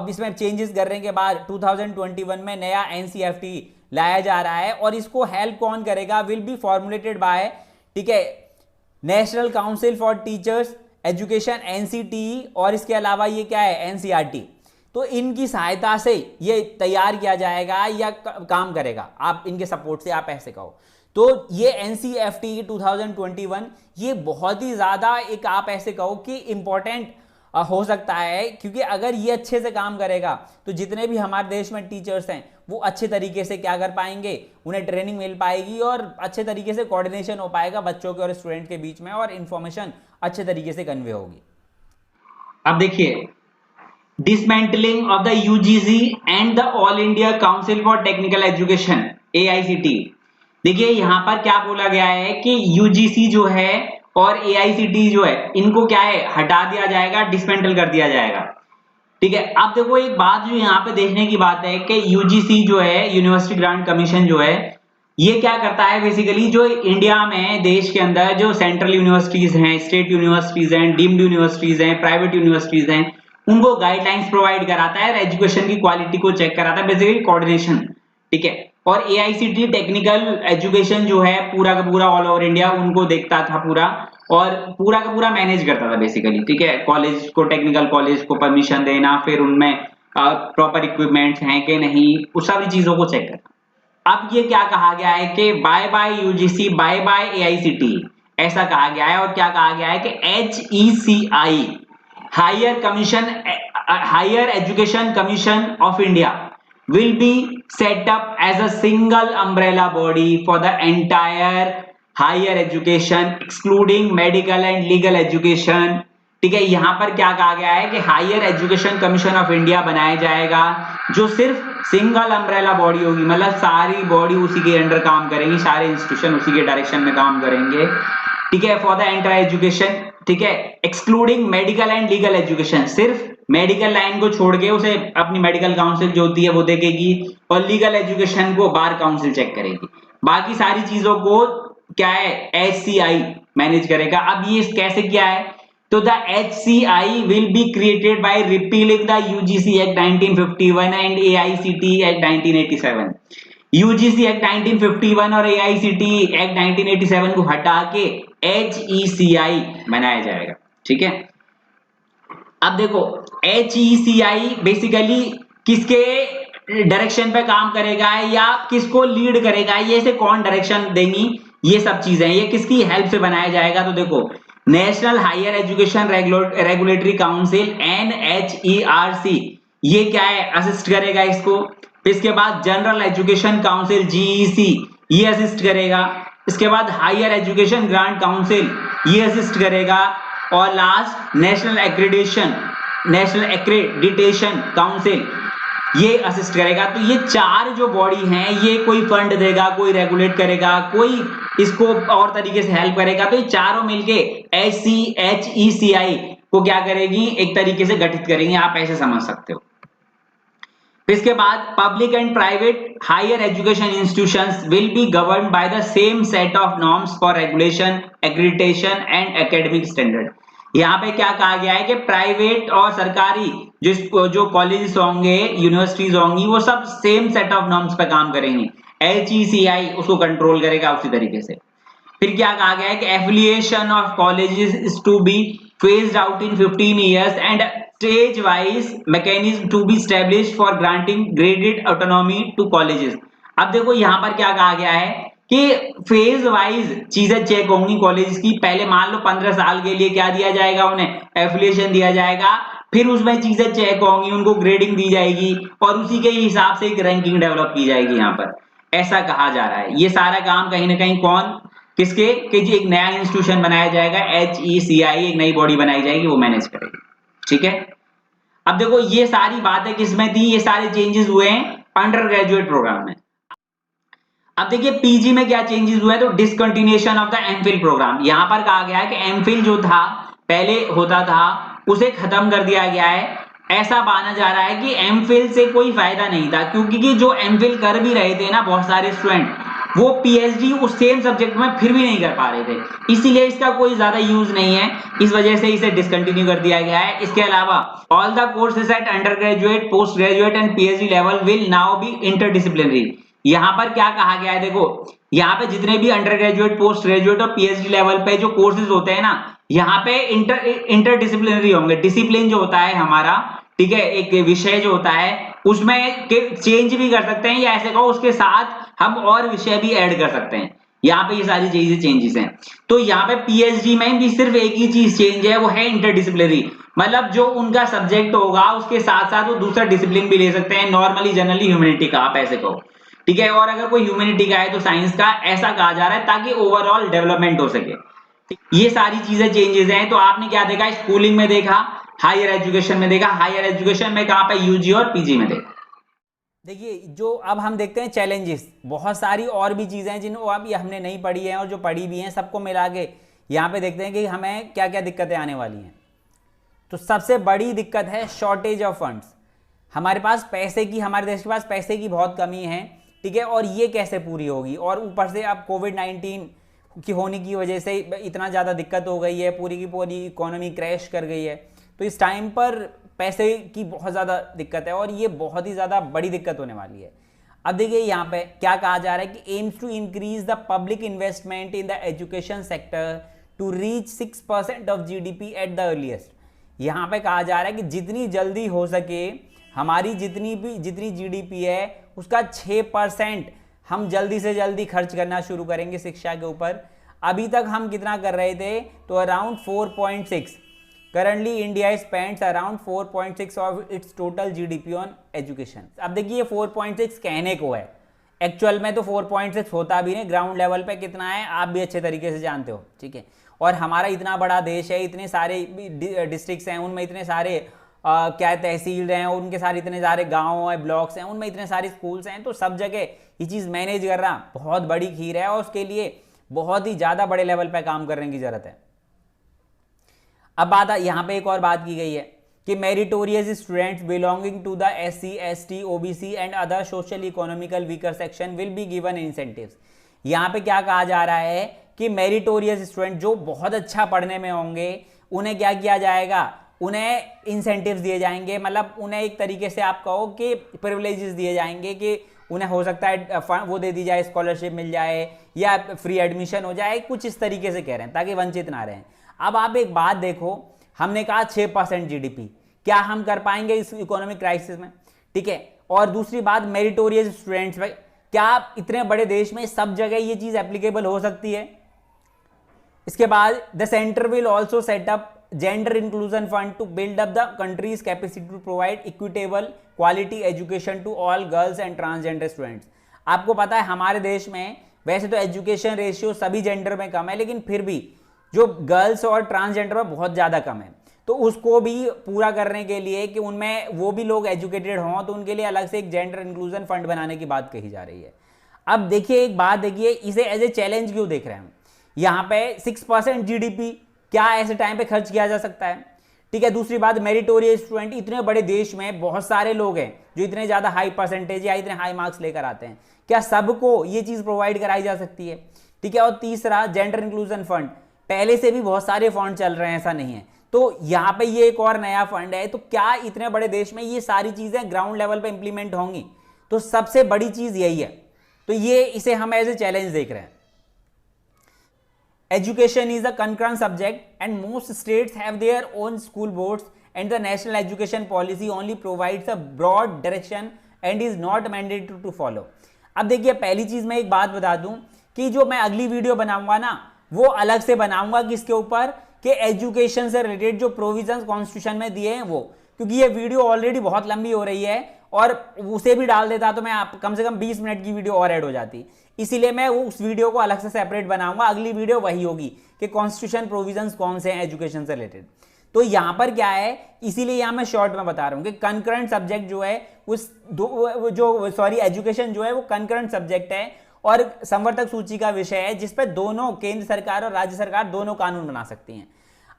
इसमें चेंजेस करने के बाद 2021 में नया NCFTE लाया जा रहा है। और इसको हेल्प कौन करेगा, विल बी फॉर्मुलेटेड बाय, ठीक है, national council for teachers education NCTE, और इसके अलावा ये क्या है, NCERT। तो इनकी सहायता से ये तैयार किया जाएगा या काम करेगा, आप इनके सपोर्ट से, आप ऐसे कहो। तो ये NCFTE 2021 ये बहुत ही ज्यादा एक आप ऐसे कहो कि इंपॉर्टेंट हो सकता है, क्योंकि अगर ये अच्छे से काम करेगा तो जितने भी हमारे देश में टीचर्स हैं वो अच्छे तरीके से क्या कर पाएंगे, उन्हें ट्रेनिंग मिल पाएगी और अच्छे तरीके से कोऑर्डिनेशन हो पाएगा बच्चों के और स्टूडेंट के बीच में, और इंफॉर्मेशन अच्छे तरीके से कन्वे होगी। अब देखिए, dismantling of the UGC and the all India council for technical education AICTE। देखिए यहां पर क्या बोला गया है कि UGC जो है और एआईसीटी जो है इनको क्या है हटा दिया जाएगा, डिसमेंटल कर दिया जाएगा। ठीक है, अब देखो एक बात जो यहाँ पे देखने की बात है कि यूजीसी जो है, यूनिवर्सिटी ग्रांट कमीशन जो है, ये क्या करता है बेसिकली, जो इंडिया में देश के अंदर जो सेंट्रल यूनिवर्सिटीज हैं, स्टेट यूनिवर्सिटीज हैं, डीम्ड यूनिवर्सिटीज हैं, प्राइवेट यूनिवर्सिटीज हैं, उनको गाइडलाइंस प्रोवाइड कराता है, एजुकेशन की क्वालिटी को चेक कराता है, बेसिकली कोऑर्डिनेशन। ठीक है, और एआईसीटी टेक्निकल एजुकेशन जो है पूरा का पूरा ऑल ओवर इंडिया उनको देखता था पूरा, और पूरा का पूरा मैनेज करता था बेसिकली। ठीक है, कॉलेज को, टेक्निकल कॉलेज को परमिशन देना, फिर उनमें प्रॉपर इक्विपमेंट्स हैं कि नहीं, उस सारी चीजों को चेक करना। अब ये क्या कहा गया है कि by by UGC, by by AICT, ऐसा कहा गया है। और क्या कहा गया है कि HECI, higher commission, higher education commission of India will be set up as a single umbrella body for the entire higher education excluding medical and legal education। ठीक है, यहां पर क्या कहा गया है कि higher education commission of India बनाया जाएगा, जो सिर्फ सिंगल अम्ब्रेला बॉडी होगी, मतलब सारी बॉडी उसी के अंडर काम करेंगी, सारे इंस्टीट्यूशन उसी के डायरेक्शन में काम करेंगे। ठीक है, फॉर द एंटायर एजुकेशन। ठीक है, excluding medical and legal education, सिर्फ मेडिकल लाइन को छोड़ के उसे अपनी मेडिकल काउंसिल जो होती है वो देखेगी, और लीगल एजुकेशन को बार काउंसिल चेक करेगी। बाकी सारी चीजों को क्या है एचसीआई मैनेज करेगा। अब ये कैसे किया है, तो the HCI will be created by repealing the UGC act 1951 and AICT act 1987। UGC act 1951 और एआईसीटी एक्ट 1987 को हटा के एचईसीआई बनाया जाएगा। ठीक है, अब देखो एचईसीआई बेसिकली किसके डायरेक्शन पे काम करेगा या किसको लीड करेगा, ये से कौन डायरेक्शन देंगी, ये सब चीजें, ये किसकी हेल्प से बनाया जाएगा। तो देखो national higher education regulatory council NHERC, ये क्या है असिस्ट करेगा इसको। इसके बाद जनरल एजुकेशन काउंसिल जीईसी, ये असिस्ट करेगा। इसके बाद हायर एजुकेशन ग्रांट काउंसिल, ये असिस्ट करेगा। और लास्ट नेशनल एक्रेडिटेशन काउंसिल, ये असिस्ट करेगा। तो ये चार जो बॉडी हैं, ये कोई फंड देगा, कोई रेगुलेट करेगा, कोई इसको और तरीके से हेल्प करेगा। तो ये चारों मिलके एचईसीआई को क्या करेगी, एक तरीके से गठित करेंगे, आप ऐसे समझ सकते हो। इसके बाद public and private higher education institutions will be governed by the same set of norms for regulation, accreditation and academic standard. यहाँ पे क्या कहा गया है कि प्राइवेट और सरकारी जो कॉलेजेस होंगे, यूनिवर्सिटीज होंगी, वो सब सेम सेट ऑफ नॉर्म्स पे काम करेंगे। एचईसीआई उसको कंट्रोल करेगा उसी तरीके से। फिर क्या कहा गया है कि affiliation of colleges is to be phased out in 15 years and stage wise mechanism to be established for granting graded autonomy to colleges। अब देखो यहां पर क्या कहा गया है कि फेज वाइज चीजें चेक होंगी कॉलेज की। पहले मान लो 15 साल के लिए क्या दिया जाएगा, उन्हें एफिलिएशन दिया जाएगा, फिर उसमें चीजें चेक होंगी, उनको ग्रेडिंग दी जाएगी और उसी के हिसाब से एक रैंकिंग डेवलप की जाएगी। यहाँ पर ऐसा कहा जा रहा है। ये सारा काम कहीं ना कहीं कौन, किसके, कि जी एक नया इंस्टीट्यूशन बनाया जाएगा, एचईसीआई, एक नई बॉडी बनाई जाएगी, वो मैनेज करेगी। ठीक है, अब देखो ये सारी बातें किसमें थी, ये सारे चेंजेस हुए हैं अंडर ग्रेजुएट प्रोग्राम में। अब देखिए पीजी में क्या चेंजेस हुए, तो discontinuation of the MPhil programme. यहां पर कहा गया है कि एमफिल जो था पहले होता था उसे खत्म कर दिया गया है। ऐसा माना जा रहा है कि एमफिल से कोई फायदा नहीं था, क्योंकि जो एमफिल कर भी रहे थे ना बहुत सारे स्टूडेंट, वो पीएचडी उस सेम सब्जेक्ट में फिर भी नहीं कर पा रहे थे, इसीलिए इसका कोई ज्यादा यूज नहीं है, इस वजह से इसे डिसकंटिन्यू कर दिया गया है। इसके अलावा all the courses at undergraduate, postgraduate and PhD level will now be interdisciplinary. यहाँ पर क्या कहा गया है, देखो यहाँ पे जितने भी अंडर ग्रेजुएट, पोस्ट ग्रेजुएट और पीएचडी लेवल पे जो कोर्सेज होते हैं ना, यहाँ पे इंटरडिसिप्लिनरी होंगे। डिसिप्लिन जो होता है हमारा, ठीक है, एक विषय जो होता है उसमें चेंज भी कर सकते हैं, या ऐसे कहो उसके साथ हम और विषय भी ऐड कर सकते हैं। यहाँ पे ये सारी चीजें चेंजेस हैं। तो यहाँ पे पीएचडी में भी सिर्फ एक ही चीज चेंज है, वो है इंटरडिसिप्लिनरी, मतलब जो उनका सब्जेक्ट होगा उसके साथ साथ वो दूसरा डिसिप्लिन भी ले सकते हैं, नॉर्मली जनरली ह्यूमैनिटी का, आप ऐसे कहो। ठीक है, और अगर कोई ह्यूमैनिटी का है तो साइंस का, ऐसा कहा जा रहा है ताकि ओवरऑल डेवलपमेंट हो सके। ये सारी चीजें चेंजेस हैं। तो आपने क्या देखा, स्कूलिंग में देखा, हायर एजुकेशन में देखा, हायर एजुकेशन में कहां पे, यूजी और पीजी में देखा। देखिए जो अब हम देखते हैं चैलेंजेस, बहुत सारी और भी चीजें हैं जिनको अभी हमने नहीं पढ़ी हैं और जो पढ़ी भी हैं, सबको मिला के यहाँ पे देखते हैं कि हमें क्या क्या दिक्कतें आने वाली हैं। तो सबसे बड़ी दिक्कत है शॉर्टेज ऑफ फंड्स। हमारे पास पैसे की, हमारे देश के पास पैसे की बहुत कमी है, ठीक है, और ये कैसे पूरी होगी। और ऊपर से अब कोविड-19 की होने की वजह से इतना ज़्यादा दिक्कत हो गई है, पूरी की पूरी इकोनॉमी क्रैश कर गई है। तो इस टाइम पर पैसे की बहुत ज़्यादा दिक्कत है और ये बहुत ही ज़्यादा बड़ी दिक्कत होने वाली है। अब देखिए यहाँ पे क्या कहा जा रहा है कि aims to increase the public investment in the education sector to reach 6% of GDP at the earliest. यहाँ पे कहा जा रहा है कि जितनी जल्दी हो सके हमारी जितनी जीडीपी है उसका 6% हम जल्दी से जल्दी खर्च करना शुरू करेंगे शिक्षा के ऊपर। अभी तक हम कितना कर रहे थे, तो around 4.6। Currently India spends around 4.6 of its total GDP on education. अब देखिए 4.6 कहने को है, एक्चुअल में तो 4.6 होता भी नहीं, ग्राउंड लेवल पे कितना है आप भी अच्छे तरीके से जानते हो, ठीक है। और हमारा इतना बड़ा देश है, इतने सारे डिस्ट्रिक्ट्स हैं, उनमें इतने सारे क्या तहसील हैं, उनके सारे इतने सारे गाँव हैं, ब्लॉक्स हैं, उनमें इतने सारे स्कूल्स हैं, तो सब जगह ये चीज़ मैनेज करना बहुत बड़ी खीर है और उसके लिए बहुत ही ज़्यादा बड़े लेवल पर काम करने की ज़रूरत है। अब बात यहाँ पे एक और बात की गई है कि meritorious students belonging to the SC, ST, OBC and other social economical weaker section will be given incentives. यहाँ पे क्या कहा जा रहा है कि मेरिटोरियस स्टूडेंट जो बहुत अच्छा पढ़ने में होंगे उन्हें क्या किया जाएगा, उन्हें इंसेंटिव्स दिए जाएंगे, मतलब उन्हें एक तरीके से आप कहो कि प्रिविलेजेस दिए जाएंगे कि उन्हें हो सकता है वो दे दी जाए, स्कॉलरशिप मिल जाए या फ्री एडमिशन हो जाए, कुछ इस तरीके से कह रहे हैं ताकि वंचित ना रहें। अब आप एक बात देखो, हमने कहा 6% जीडीपी, क्या हम कर पाएंगे इस इकोनॉमिक क्राइसिस में, ठीक है। और दूसरी बात मेरिटोरियस स्टूडेंट्स में, क्या इतने बड़े देश में सब जगह ये चीज एप्लीकेबल हो सकती है। इसके बाद the centre will also set up gender inclusion fund to build up the country's capacity to provide equitable quality education to all girls and transgender students. आपको पता है हमारे देश में वैसे तो एजुकेशन रेशियो सभी जेंडर में कम है, लेकिन फिर भी जो गर्ल्स और ट्रांसजेंडर में बहुत ज़्यादा कम है, तो उसको भी पूरा करने के लिए कि उनमें वो भी लोग एजुकेटेड हों, तो उनके लिए अलग से एक जेंडर इंक्लूजन फंड बनाने की बात कही जा रही है। अब देखिए एक बात देखिए, इसे एज ए चैलेंज क्यों देख रहे हैं हम। यहाँ पे 6% जीडीपी क्या ऐसे टाइम पे खर्च किया जा सकता है, ठीक है। दूसरी बात मेरिटोरियस स्टूडेंट, इतने बड़े देश में बहुत सारे लोग हैं जो इतने ज़्यादा हाई परसेंटेज या इतने हाई मार्क्स लेकर आते हैं, क्या सबको ये चीज़ प्रोवाइड कराई जा सकती है, ठीक है। और तीसरा जेंडर इंक्लूजन फंड, पहले से भी बहुत सारे फंड चल रहे हैं, ऐसा नहीं है, तो यहाँ पे ये एक और नया फंड है, तो क्या इतने बड़े देश में ये सारी चीजें ग्राउंड लेवल पे इंप्लीमेंट होंगी। तो सबसे बड़ी चीज यही है, तो ये इसे हम एज ए चैलेंज देख रहे हैं। Education is a concurrent subject and most states have their own school boards and the national education policy only provides a broad direction and is not mandatory to follow. अब देखिए पहली चीज मैं एक बात बता दूं कि जो मैं अगली वीडियो बनाऊंगा ना, वो अलग से बनाऊंगा किसके ऊपर, कि एजुकेशन से रिलेटेड जो प्रोविजंस कॉन्स्टिट्यूशन में दिए हैं वो, क्योंकि ये वीडियो ऑलरेडी बहुत लंबी हो रही है और उसे भी डाल देता तो मैं कम से कम 20 मिनट की वीडियो और ऐड हो जाती, इसीलिए मैं उस वीडियो को अलग से सेपरेट बनाऊंगा। अगली वीडियो वही होगी कि कॉन्स्टिट्यूशन प्रोविजंस कौन से हैं एजुकेशन से रिलेटेड। तो यहां पर क्या है, इसीलिए यहां मैं शॉर्ट में बता रहा हूं कि कंकरेंट सब्जेक्ट जो है एजुकेशन जो है वो कंकरेंट सब्जेक्ट है और संवर्तक सूची का विषय है, जिसपे दोनों केंद्र सरकार और राज्य सरकार दोनों कानून बना सकती हैं।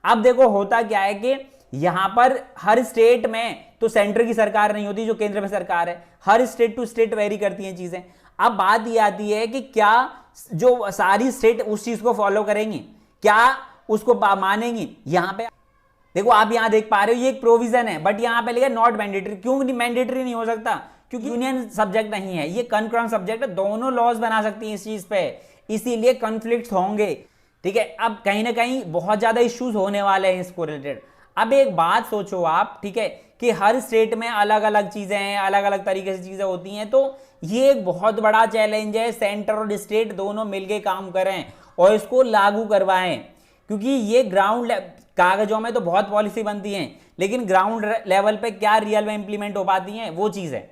अब देखो होता क्या है कि यहां पर हर स्टेट में तो सेंटर की सरकार नहीं होती, जो केंद्र में सरकार है, हर स्टेट टू स्टेट वेरी करती हैं चीजें। अब बात यह आती है कि क्या जो सारी स्टेट उस चीज को फॉलो करेंगी, क्या उसको मानेंगी। यहां पे देखो आप यहां देख पा रहे हो ये एक प्रोविजन है, बट यहां पे लिखा नॉट मैंडेटरी। क्यों नहीं मैंडेटरी नहीं हो सकता, क्योंकि यूनियन सब्जेक्ट नहीं है, ये कंकरेंट सब्जेक्ट है, दोनों लॉज बना सकती हैं इस चीज पे, इसीलिए कॉन्फ्लिक्ट्स होंगे, ठीक है। अब कहीं ना कहीं बहुत ज्यादा इश्यूज होने वाले हैं इसको रिलेटेड। अब एक बात सोचो आप, ठीक है, कि हर स्टेट में अलग अलग चीजें हैं, अलग अलग तरीके से चीजें होती हैं, तो ये एक बहुत बड़ा चैलेंज है, सेंटर और स्टेट दोनों मिलकर काम करें और इसको लागू करवाएं, क्योंकि ये ग्राउंड कागजों में तो बहुत पॉलिसी बनती हैं, लेकिन ग्राउंड लेवल पे क्या रियल में इंप्लीमेंट हो पाती हैं वो चीज है।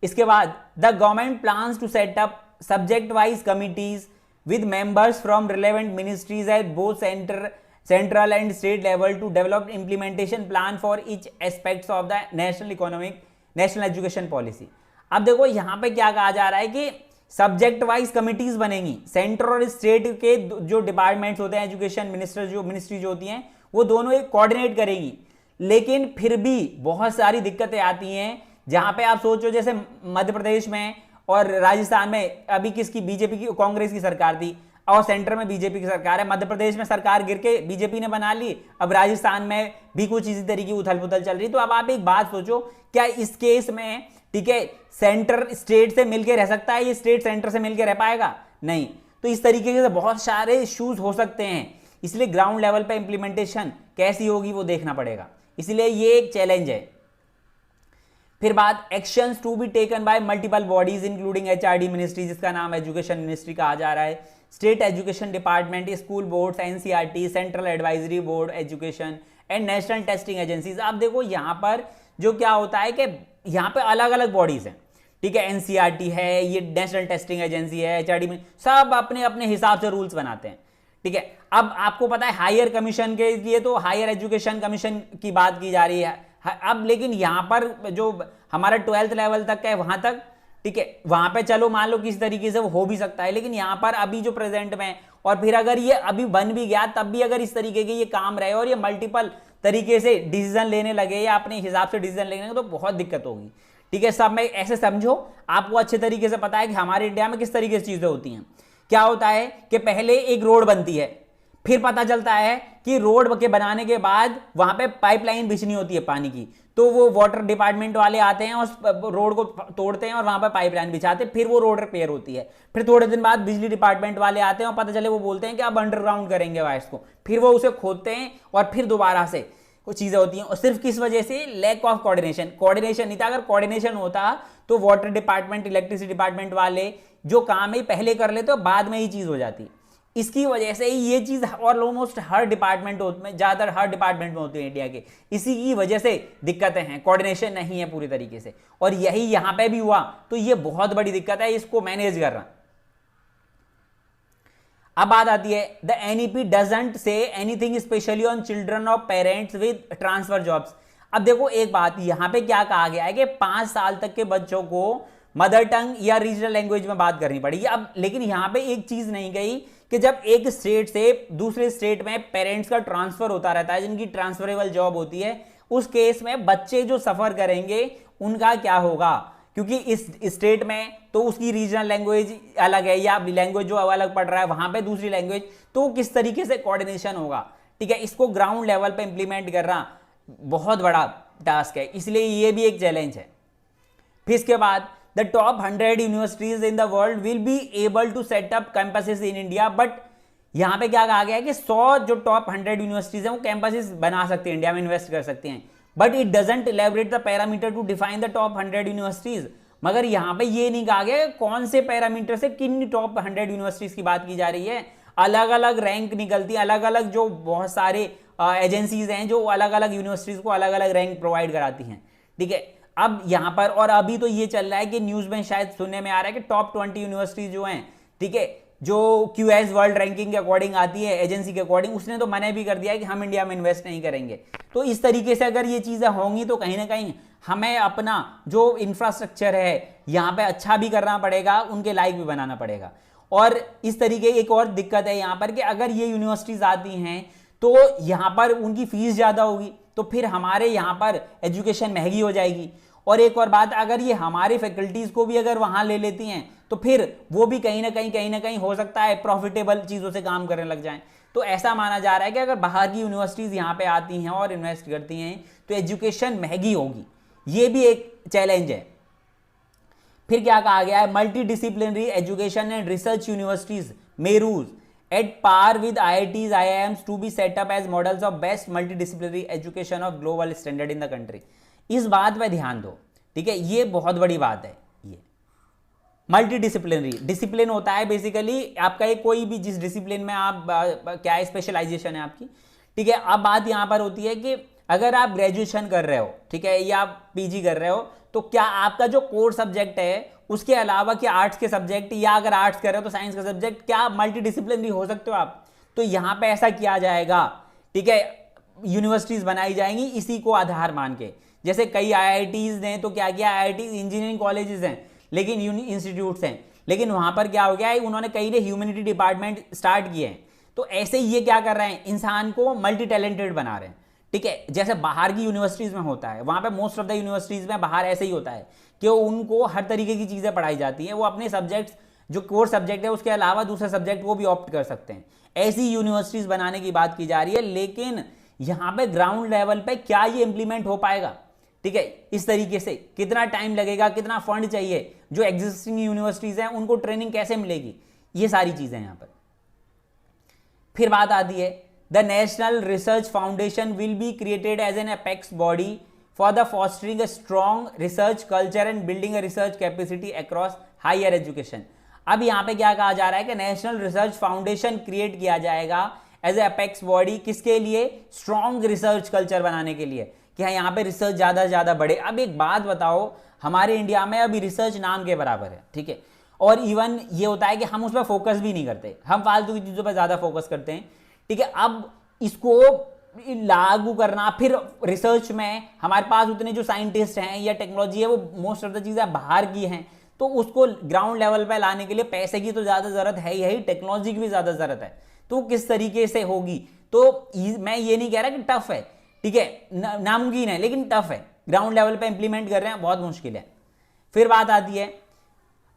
इसके बाद the government plans to set up subject wise committees with members from relevant ministries at both central and state level to develop implementation plan for each aspects of the national education policy। अब देखो यहाँ पे क्या कहा जा रहा है कि सब्जेक्ट वाइज कमिटीज बनेंगी, सेंटर और स्टेट के जो डिपार्टमेंट्स होते हैं, एजुकेशन मिनिस्टर जो मिनिस्ट्री जो होती हैं, वो दोनों एक कोऑर्डिनेट करेंगी। लेकिन फिर भी बहुत सारी दिक्कतें आती हैं, जहां पे आप सोचो जैसे मध्य प्रदेश में और राजस्थान में अभी किसकी, बीजेपी की, कांग्रेस की सरकार थी, और सेंटर में बीजेपी की सरकार है। मध्य प्रदेश में सरकार गिर के बीजेपी ने बना ली, अब राजस्थान में भी कुछ इसी तरीके की उथल पुथल चल रही। तो अब आप एक बात सोचो, क्या इस केस में, ठीक है, सेंटर स्टेट से मिलकर रह सकता है, ये स्टेट सेंटर से मिलकर रह पाएगा? नहीं। तो इस तरीके से बहुत सारे इश्यूज हो सकते हैं, इसलिए ग्राउंड लेवल पे इंप्लीमेंटेशन कैसी होगी वो देखना पड़ेगा, इसलिए ये एक चैलेंज है। फिर बात, actions to be taken by multiple bodies including HRD ministry, जिसका नाम एजुकेशन मिनिस्ट्री कहा जा रहा है, state education department, school boards, NCERT, central advisory board education and national testing agencies. आप देखो यहां पर जो क्या होता है कि यहां पे अलग अलग बॉडीज हैं, ठीक है, एनसीईआरटी है, ये नेशनल टेस्टिंग एजेंसी है, एचआरडी में, सब अपने अपने हिसाब से रूल्स बनाते हैं, ठीक है। अब आपको पता है हायर कमीशन के लिए तो हायर एजुकेशन कमीशन की बात की जा रही है अब, लेकिन यहां पर जो हमारा 12th लेवल तक है वहां तक, ठीक है, वहां पे चलो मान लो किस तरीके से वो हो भी सकता है, लेकिन यहां पर अभी जो प्रेजेंट में, और फिर अगर ये अभी बन भी गया तब भी अगर इस तरीके के ये काम रहे और ये मल्टीपल तरीके से डिसीजन लेने लगे या अपने हिसाब से डिसीजन लेने लगे तो बहुत दिक्कत होगी, ठीक है। सब में ऐसे समझो, आपको अच्छे तरीके से पता है कि हमारे इंडिया में किस तरीके से चीजें होती हैं। क्या होता है कि पहले एक रोड बनती है, फिर पता चलता है कि रोड के बनाने के बाद वहां पे पाइपलाइन बिछनी होती है पानी की, तो वो वाटर डिपार्टमेंट वाले आते हैं उस रोड को तोड़ते हैं और वहां पर पाइपलाइन बिछाते हैं, फिर वो रोड रिपेयर होती है। फिर थोड़े दिन बाद बिजली डिपार्टमेंट वाले आते हैं और पता चले वो बोलते हैं कि अब अंडरग्राउंड करेंगे वायर्स को, फिर वो उसे खोदते हैं और फिर दोबारा से वो चीजें होती हैं। और सिर्फ किस वजह से? Lack of coordination. कोऑर्डिनेशन नहीं था, अगर कोऑर्डिनेशन होता तो वाटर डिपार्टमेंट, इलेक्ट्रिसिटी डिपार्टमेंट वाले जो काम है पहले कर लेते और बाद में ही चीज हो जाती। इसकी वजह से ये चीज और ऑलमोस्ट हर डिपार्टमेंट में, ज्यादातर हर डिपार्टमेंट में होती है इंडिया के, इसी की वजह से दिक्कतें हैं, कोऑर्डिनेशन नहीं है पूरी तरीके से, और यही यहां पे भी हुआ, तो ये बहुत बड़ी दिक्कत है इसको मैनेज करना। अब बात आती है, the NEP doesn't say anything specially on children of parents with transfer jobs. अब देखो एक बात, यहां पे क्या कहा गया है कि 5 साल तक के बच्चों को मदर टंग या रीजनल लैंग्वेज में बात करनी पड़ेगी। अब लेकिन यहां पे एक चीज नहीं गई कि जब एक स्टेट से दूसरे स्टेट में पेरेंट्स का ट्रांसफर होता रहता है, जिनकी ट्रांसफरेबल जॉब होती है, उस केस में बच्चे जो सफर करेंगे उनका क्या होगा, क्योंकि इस स्टेट में तो उसकी रीजनल लैंग्वेज अलग है या लैंग्वेज जो अलग पढ़ रहा है वहां पे दूसरी लैंग्वेज, तो किस तरीके से कोऑर्डिनेशन होगा, ठीक है। इसको ग्राउंड लेवल पे इंप्लीमेंट करना बहुत बड़ा टास्क है, इसलिए ये भी एक चैलेंज है। फिर इसके बाद, the top 100 universities in the world will be able to set up campuses in India, but यहां पे क्या कहा गया है कि 100 जो टॉप 100 यूनिवर्सिटीज हैं वो कैंपसेस बना सकते हैं, इंडिया में इन्वेस्ट कर सकते हैं, but it doesn't elaborate the parameter to define the top 100 universities. मगर यहां पे ये नहीं कहा गया कौन से पैरामीटर से किन टॉप 100 यूनिवर्सिटीज की बात की जा रही है। अलग अलग रैंक निकलती है, अलग अलग जो बहुत सारे एजेंसीज हैं जो अलग अलग यूनिवर्सिटीज को अलग अलग रैंक प्रोवाइड कराती हैं, ठीक है। अब यहां पर, और अभी तो ये चल रहा है कि न्यूज में शायद सुनने में आ रहा है कि टॉप 20 यूनिवर्सिटीज जो हैं, ठीक है, जो QS वर्ल्ड रैंकिंग के अकॉर्डिंग आती है, एजेंसी के अकॉर्डिंग, उसने तो मना भी कर दिया है कि हम इंडिया में इन्वेस्ट नहीं करेंगे। तो इस तरीके से अगर ये चीजें होंगी तो कहीं ना कहीं हमें अपना जो इंफ्रास्ट्रक्चर है यहाँ पे अच्छा भी करना पड़ेगा, उनके लायक भी बनाना पड़ेगा। और इस तरीके एक और दिक्कत है यहाँ पर कि अगर ये यूनिवर्सिटीज आती हैं तो यहाँ पर उनकी फीस ज्यादा होगी, तो फिर हमारे यहाँ पर एजुकेशन महंगी हो जाएगी। और एक और बात, अगर ये हमारे फैकल्टीज को भी अगर वहां ले लेती हैं तो फिर वो भी कहीं ना कहीं हो सकता है प्रॉफिटेबल चीजों से काम करने लग जाएं। तो ऐसा माना जा रहा है कि अगर बाहर की यूनिवर्सिटीज यहाँ पे आती हैं और इन्वेस्ट करती हैं तो एजुकेशन महंगी होगी, ये भी एक चैलेंज है। फिर क्या कहा गया है, multi disciplinary education and research universities MERUs at par with IITs IIMs to be set up as models of best multi disciplinary education of global standard in the country. इस बात पे ध्यान दो, ठीक है, ये बहुत बड़ी बात है। ये मल्टी डिसिप्लिनरी, डिसिप्लिन होता है बेसिकली आपका एक कोई भी जिस डिसिप्लिन में आप क्या स्पेशलाइजेशन है आपकी, ठीक है। अब बात यहां पर होती है कि अगर आप ग्रेजुएशन कर रहे हो, ठीक है, या आप PG कर रहे हो, तो क्या आपका जो कोर सब्जेक्ट है उसके अलावा क्या आर्ट्स के सब्जेक्ट, या अगर आर्ट्स कर रहे हो तो साइंस का सब्जेक्ट, क्या मल्टी डिसिप्लिनरी हो सकते हो आप? तो यहां पे ऐसा किया जाएगा, ठीक है, यूनिवर्सिटीज बनाई जाएंगी इसी को आधार मान के। जैसे कई IITs ने तो क्या किया, IITs इंजीनियरिंग कॉलेजेस हैं लेकिन इंस्टीट्यूट्स हैं, लेकिन वहां पर क्या हो गया है, उन्होंने कई ने ह्यूमैनिटी डिपार्टमेंट स्टार्ट किए हैं। तो ऐसे ही ये क्या कर रहे हैं, इंसान को मल्टी टैलेंटेड बना रहे हैं। ठीक है, जैसे बाहर की यूनिवर्सिटीज में होता है, वहां पे मोस्ट ऑफ द यूनिवर्सिटीज में बाहर ऐसे ही होता है कि उनको हर तरीके की चीजें पढ़ाई जाती हैं, वो अपने सब्जेक्ट्स जो कोर सब्जेक्ट है उसके अलावा दूसरे सब्जेक्ट को भी ऑप्ट कर सकते हैं। ऐसी यूनिवर्सिटीज बनाने की बात की जा रही है, लेकिन यहां पे ग्राउंड लेवल पे क्या ये इंप्लीमेंट हो पाएगा? ठीक है, इस तरीके से कितना टाइम लगेगा, कितना फंड चाहिए, जो एग्जिस्टिंग यूनिवर्सिटीज हैं उनको ट्रेनिंग कैसे मिलेगी, ये सारी चीजें यहां पर। फिर बात आती है, the national research foundation will be created as an apex body for the fostering a strong research culture and building a research capacity across higher education. अब यहां पे क्या कहा जा रहा है कि नेशनल रिसर्च फाउंडेशन क्रिएट किया जाएगा एज ए अपेक्स बॉडी, किसके लिए? स्ट्रॉन्ग रिसर्च कल्चर बनाने के लिए, कि हाँ यहाँ पे रिसर्च ज्यादा से ज्यादा बढ़े। अब एक बात बताओ, हमारे इंडिया में अभी रिसर्च नाम के बराबर है, ठीक है, और इवन ये होता है कि हम उस पर फोकस भी नहीं करते, हम फालतू की चीजों पर ज्यादा फोकस करते हैं। ठीक है, अब इसको लागू करना, फिर रिसर्च में हमारे पास उतने जो साइंटिस्ट हैं या टेक्नोलॉजी है वो मोस्ट ऑफ द चीजें बाहर की हैं, तो उसको ग्राउंड लेवल पे लाने के लिए पैसे की तो ज्यादा जरूरत है ही, टेक्नोलॉजी की भी ज्यादा जरूरत है। तो किस तरीके से होगी? तो मैं ये नहीं कह रहा कि टफ है, ठीक है, नामुमकिन है, लेकिन टफ है, ग्राउंड लेवल पे इंप्लीमेंट कर रहे हैं, बहुत मुश्किल है। फिर बात आती है,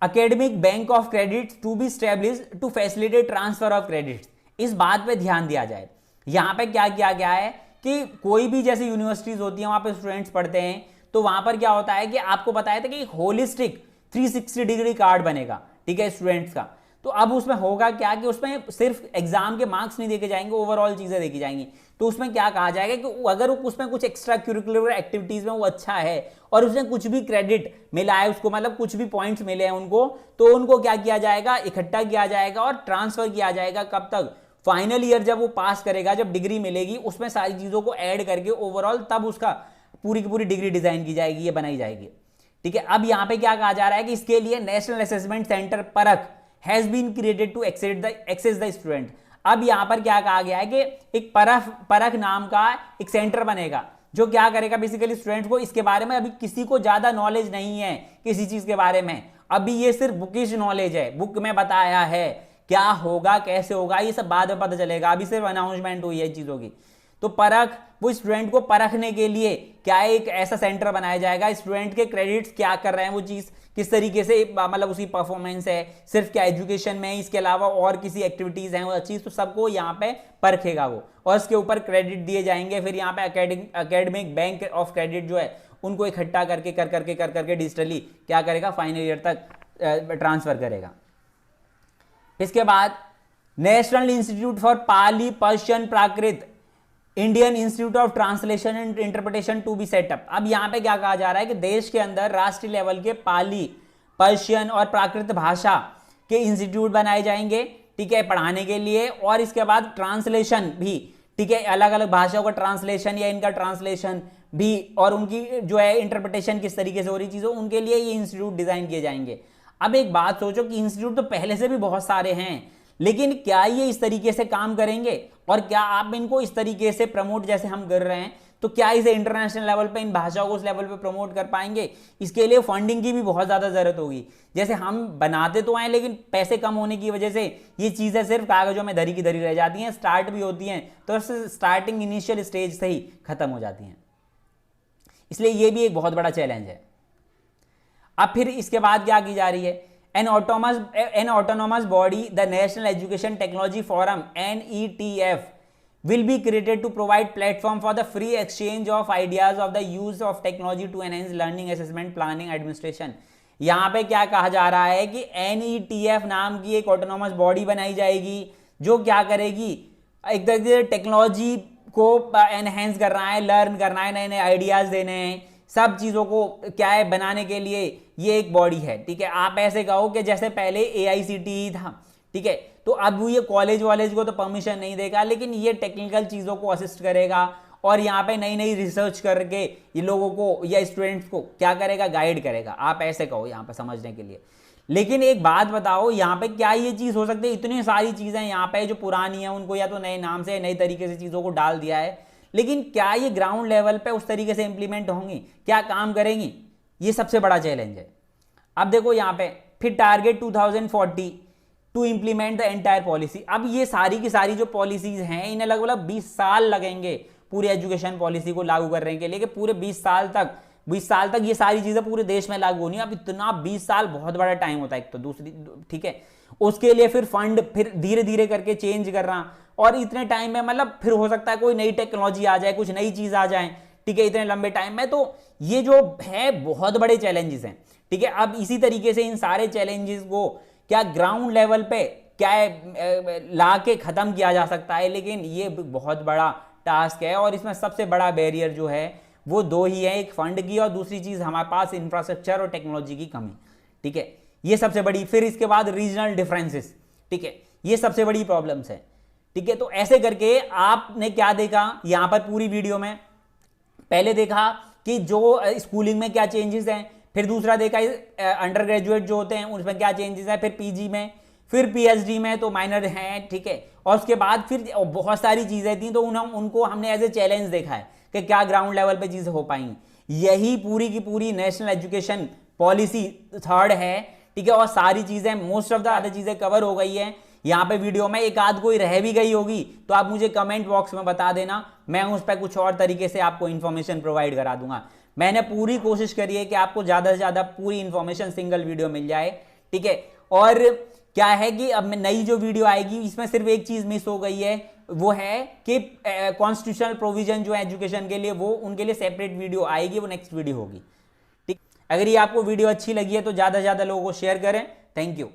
academic bank of credit to be established to facilitate transfer of credit. इस बात पे ध्यान दिया जाए। यहां पे क्या किया गया है कि कोई भी जैसे यूनिवर्सिटीज होती हैं, वहां पे स्टूडेंट्स पढ़ते हैं, तो वहां पर क्या होता है कि आपको बताया था कि एक होलिस्टिक 360 डिग्री कार्ड बनेगा, ठीक है, स्टूडेंट्स का। तो अब उसमें होगा क्या कि उसमें सिर्फ एग्जाम के मार्क्स नहीं देखे जाएंगे, ओवरऑल चीजें देखी जाएंगी। तो उसमें क्या कहा जाएगा कि अगर उसमें कुछ एक्स्ट्रा करिकुलर एक्टिविटीज में वो अच्छा है और उसने कुछ भी क्रेडिट मिला है उसको, मतलब कुछ भी पॉइंट्स मिले हैं उनको, तो उनको क्या किया जाएगा, इकट्ठा किया जाएगा और ट्रांसफर किया जाएगा। कब तक? फाइनल ईयर जब वो पास करेगा, जब डिग्री मिलेगी, उसमें सारी चीजों को ऐड करके ओवरऑल तब उसका पूरी की पूरी डिग्री डिजाइन की जाएगी, ये बनाई जाएगी। ठीक है, अब यहां पे क्या कहा जा रहा है कि इसके लिए national assessment centre Parakh has been created to access the student. अब यहां पर क्या कहा गया है कि एक परख नाम का एक सेंटर बनेगा जो क्या करेगा, बेसिकली स्टूडेंट को इसके बारे में अभी किसी को ज्यादा नॉलेज नहीं है किसी चीज के बारे में, अभी ये सिर्फ बुकिश नॉलेज है, बुक में बताया है, क्या होगा कैसे होगा ये सब बाद में पता चलेगा, अभी सिर्फ अनाउंसमेंट हुई है चीजों की। तो परख, वो स्टूडेंट को परखने के लिए क्या एक ऐसा सेंटर बनाया जाएगा, स्टूडेंट के क्रेडिट्स क्या कर रहे हैं, वो चीज किस तरीके से, मतलब उसकी परफॉर्मेंस है, सिर्फ क्या एजुकेशन में, इसके अलावा और किसी एक्टिविटीज हैं वो चीज, तो सबको यहाँ पे परखेगा वो, और इसके ऊपर क्रेडिट दिए जाएंगे। फिर यहाँ पे एकेडमिक बैंक ऑफ क्रेडिट जो है उनको इकट्ठा करके कर करके डिजिटली क्या करेगा, फाइनल ईयर तक ट्रांसफर करेगा। इसके बाद national institute for Pali Persian Prakrit, Indian institute of translation and interpretation to be set up. अब यहां पे क्या कहा जा रहा है कि देश के अंदर राष्ट्रीय लेवल के पाली, पर्शियन और प्राकृत भाषा के इंस्टीट्यूट बनाए जाएंगे, ठीक है, पढ़ाने के लिए, और इसके बाद ट्रांसलेशन भी, ठीक है, अलग अलग भाषाओं का ट्रांसलेशन या इनका ट्रांसलेशन भी, और उनकी जो है इंटरप्रिटेशन किस तरीके से हो रही चीजों, उनके लिए ये इंस्टीट्यूट डिजाइन किए जाएंगे। अब एक बात सोचो कि इंस्टीट्यूट तो पहले से भी बहुत सारे हैं, लेकिन क्या ये इस तरीके से काम करेंगे, और क्या आप इनको इस तरीके से प्रमोट जैसे हम कर रहे हैं, तो क्या इसे इंटरनेशनल लेवल पे इन भाषाओं को उस लेवल पे प्रमोट कर पाएंगे? इसके लिए फंडिंग की भी बहुत ज्यादा जरूरत होगी। जैसे हम बनाते तो हैं, लेकिन पैसे कम होने की वजह से ये चीजें सिर्फ कागजों में धरी की धरी रह जाती हैं, स्टार्ट भी होती हैं तो स्टार्टिंग इनिशियल स्टेज से ही खत्म हो जाती हैं। इसलिए ये भी एक बहुत बड़ा चैलेंज है। अब फिर इसके बाद क्या की जा रही है, an autonomous body, the National Education Technology Forum NETF, will be created to provide platform for the free exchange of ideas of the use of technology to enhance learning, assessment, planning, administration। यहां पे क्या कहा जा रहा है कि NETF नाम की एक ऑटोनॉमस बॉडी बनाई जाएगी जो क्या करेगी, एक तरह से टेक्नोलॉजी को एनहेंस कर रहा है, लर्न करना है, नए नए आइडियाज देने हैं, सब चीजों को क्या है बनाने के लिए ये एक बॉडी है। ठीक है, आप ऐसे कहो कि जैसे पहले AICTE था, ठीक है, तो अब ये कॉलेज वॉलेज को तो परमिशन नहीं देगा, लेकिन ये टेक्निकल चीजों को असिस्ट करेगा और यहाँ पे नई नई रिसर्च करके ये लोगों को या स्टूडेंट्स को क्या करेगा, गाइड करेगा, आप ऐसे कहो यहाँ पे समझने के लिए। लेकिन एक बात बताओ, यहाँ पे क्या ये चीज हो सकती है? इतनी सारी चीजें यहाँ पे जो पुरानी है उनको या तो नए नाम से नए तरीके से चीजों को डाल दिया है, लेकिन क्या ये ग्राउंड लेवल पे उस तरीके से इंप्लीमेंट होंगी, क्या काम करेंगी? ये सबसे बड़ा चैलेंज है। अब देखो यहाँ पे फिर target 2040 to implement the entire policy. अब ये सारी की सारी जो पॉलिसीज हैं इन्हें लगभग 20 साल लगेंगे पूरी एजुकेशन पॉलिसी को लागू करने के लिए, कि पूरे 20 साल तक ये सारी चीजें पूरे देश में लागू होनी है। अब इतना 20 साल बहुत बड़ा टाइम होता है एक तो, दूसरी ठीक है, उसके लिए फिर फंड फिर धीरे धीरे करके चेंज करना, और इतने टाइम में मतलब फिर हो सकता है कोई नई टेक्नोलॉजी आ जाए, कुछ नई चीज आ जाए, ठीक है, इतने लंबे टाइम में। तो ये जो है बहुत बड़े चैलेंजेस हैं, ठीक है। अब इसी तरीके से इन सारे चैलेंजेस को क्या ग्राउंड लेवल पे क्या ला के खत्म किया जा सकता है, लेकिन ये बहुत बड़ा टास्क है, और इसमें सबसे बड़ा बैरियर जो है वो दो ही है, एक फंड की और दूसरी चीज हमारे पास इंफ्रास्ट्रक्चर और टेक्नोलॉजी की कमी, ठीक है, ये सबसे बड़ी। फिर इसके बाद रीजनल डिफरेंसेस, ठीक है, ये सबसे बड़ी प्रॉब्लम्स है, ठीक है। तो ऐसे करके आपने क्या देखा यहां पर पूरी वीडियो में, पहले देखा कि जो स्कूलिंग में क्या चेंजेस हैं, फिर दूसरा देखा अंडर ग्रेजुएट जो होते हैं उसमें क्या चेंजेस है, फिर पीजी में, फिर पीएचडी में तो माइनर हैं, ठीक है, और उसके बाद फिर बहुत सारी चीजें थी, तो उनको हमने एज ए चैलेंज देखा है कि क्या ग्राउंड लेवल पे चीजें हो पाएंगी। यही पूरी की पूरी नेशनल एजुकेशन पॉलिसी थर्ड है, ठीक है, और सारी चीजें मोस्ट ऑफ द अदर चीजें कवर हो गई है यहाँ पे वीडियो में। एक आध कोई रह भी गई होगी तो आप मुझे कमेंट बॉक्स में बता देना, मैं उस पर कुछ और तरीके से आपको इंफॉर्मेशन प्रोवाइड करा दूंगा। मैंने पूरी कोशिश करी है कि आपको ज्यादा से ज्यादा पूरी इंफॉर्मेशन सिंगल वीडियो मिल जाए, ठीक है। और क्या है कि अब नई जो वीडियो आएगी इसमें सिर्फ एक चीज मिस हो गई है, वो है कि कॉन्स्टिट्यूशनल प्रोविजन जो है एजुकेशन के लिए, वो उनके लिए सेपरेट वीडियो आएगी, वो नेक्स्ट वीडियो होगी, ठीक। अगर ये आपको वीडियो अच्छी लगी है तो ज्यादा से ज्यादा लोगों को शेयर करें। Thank you.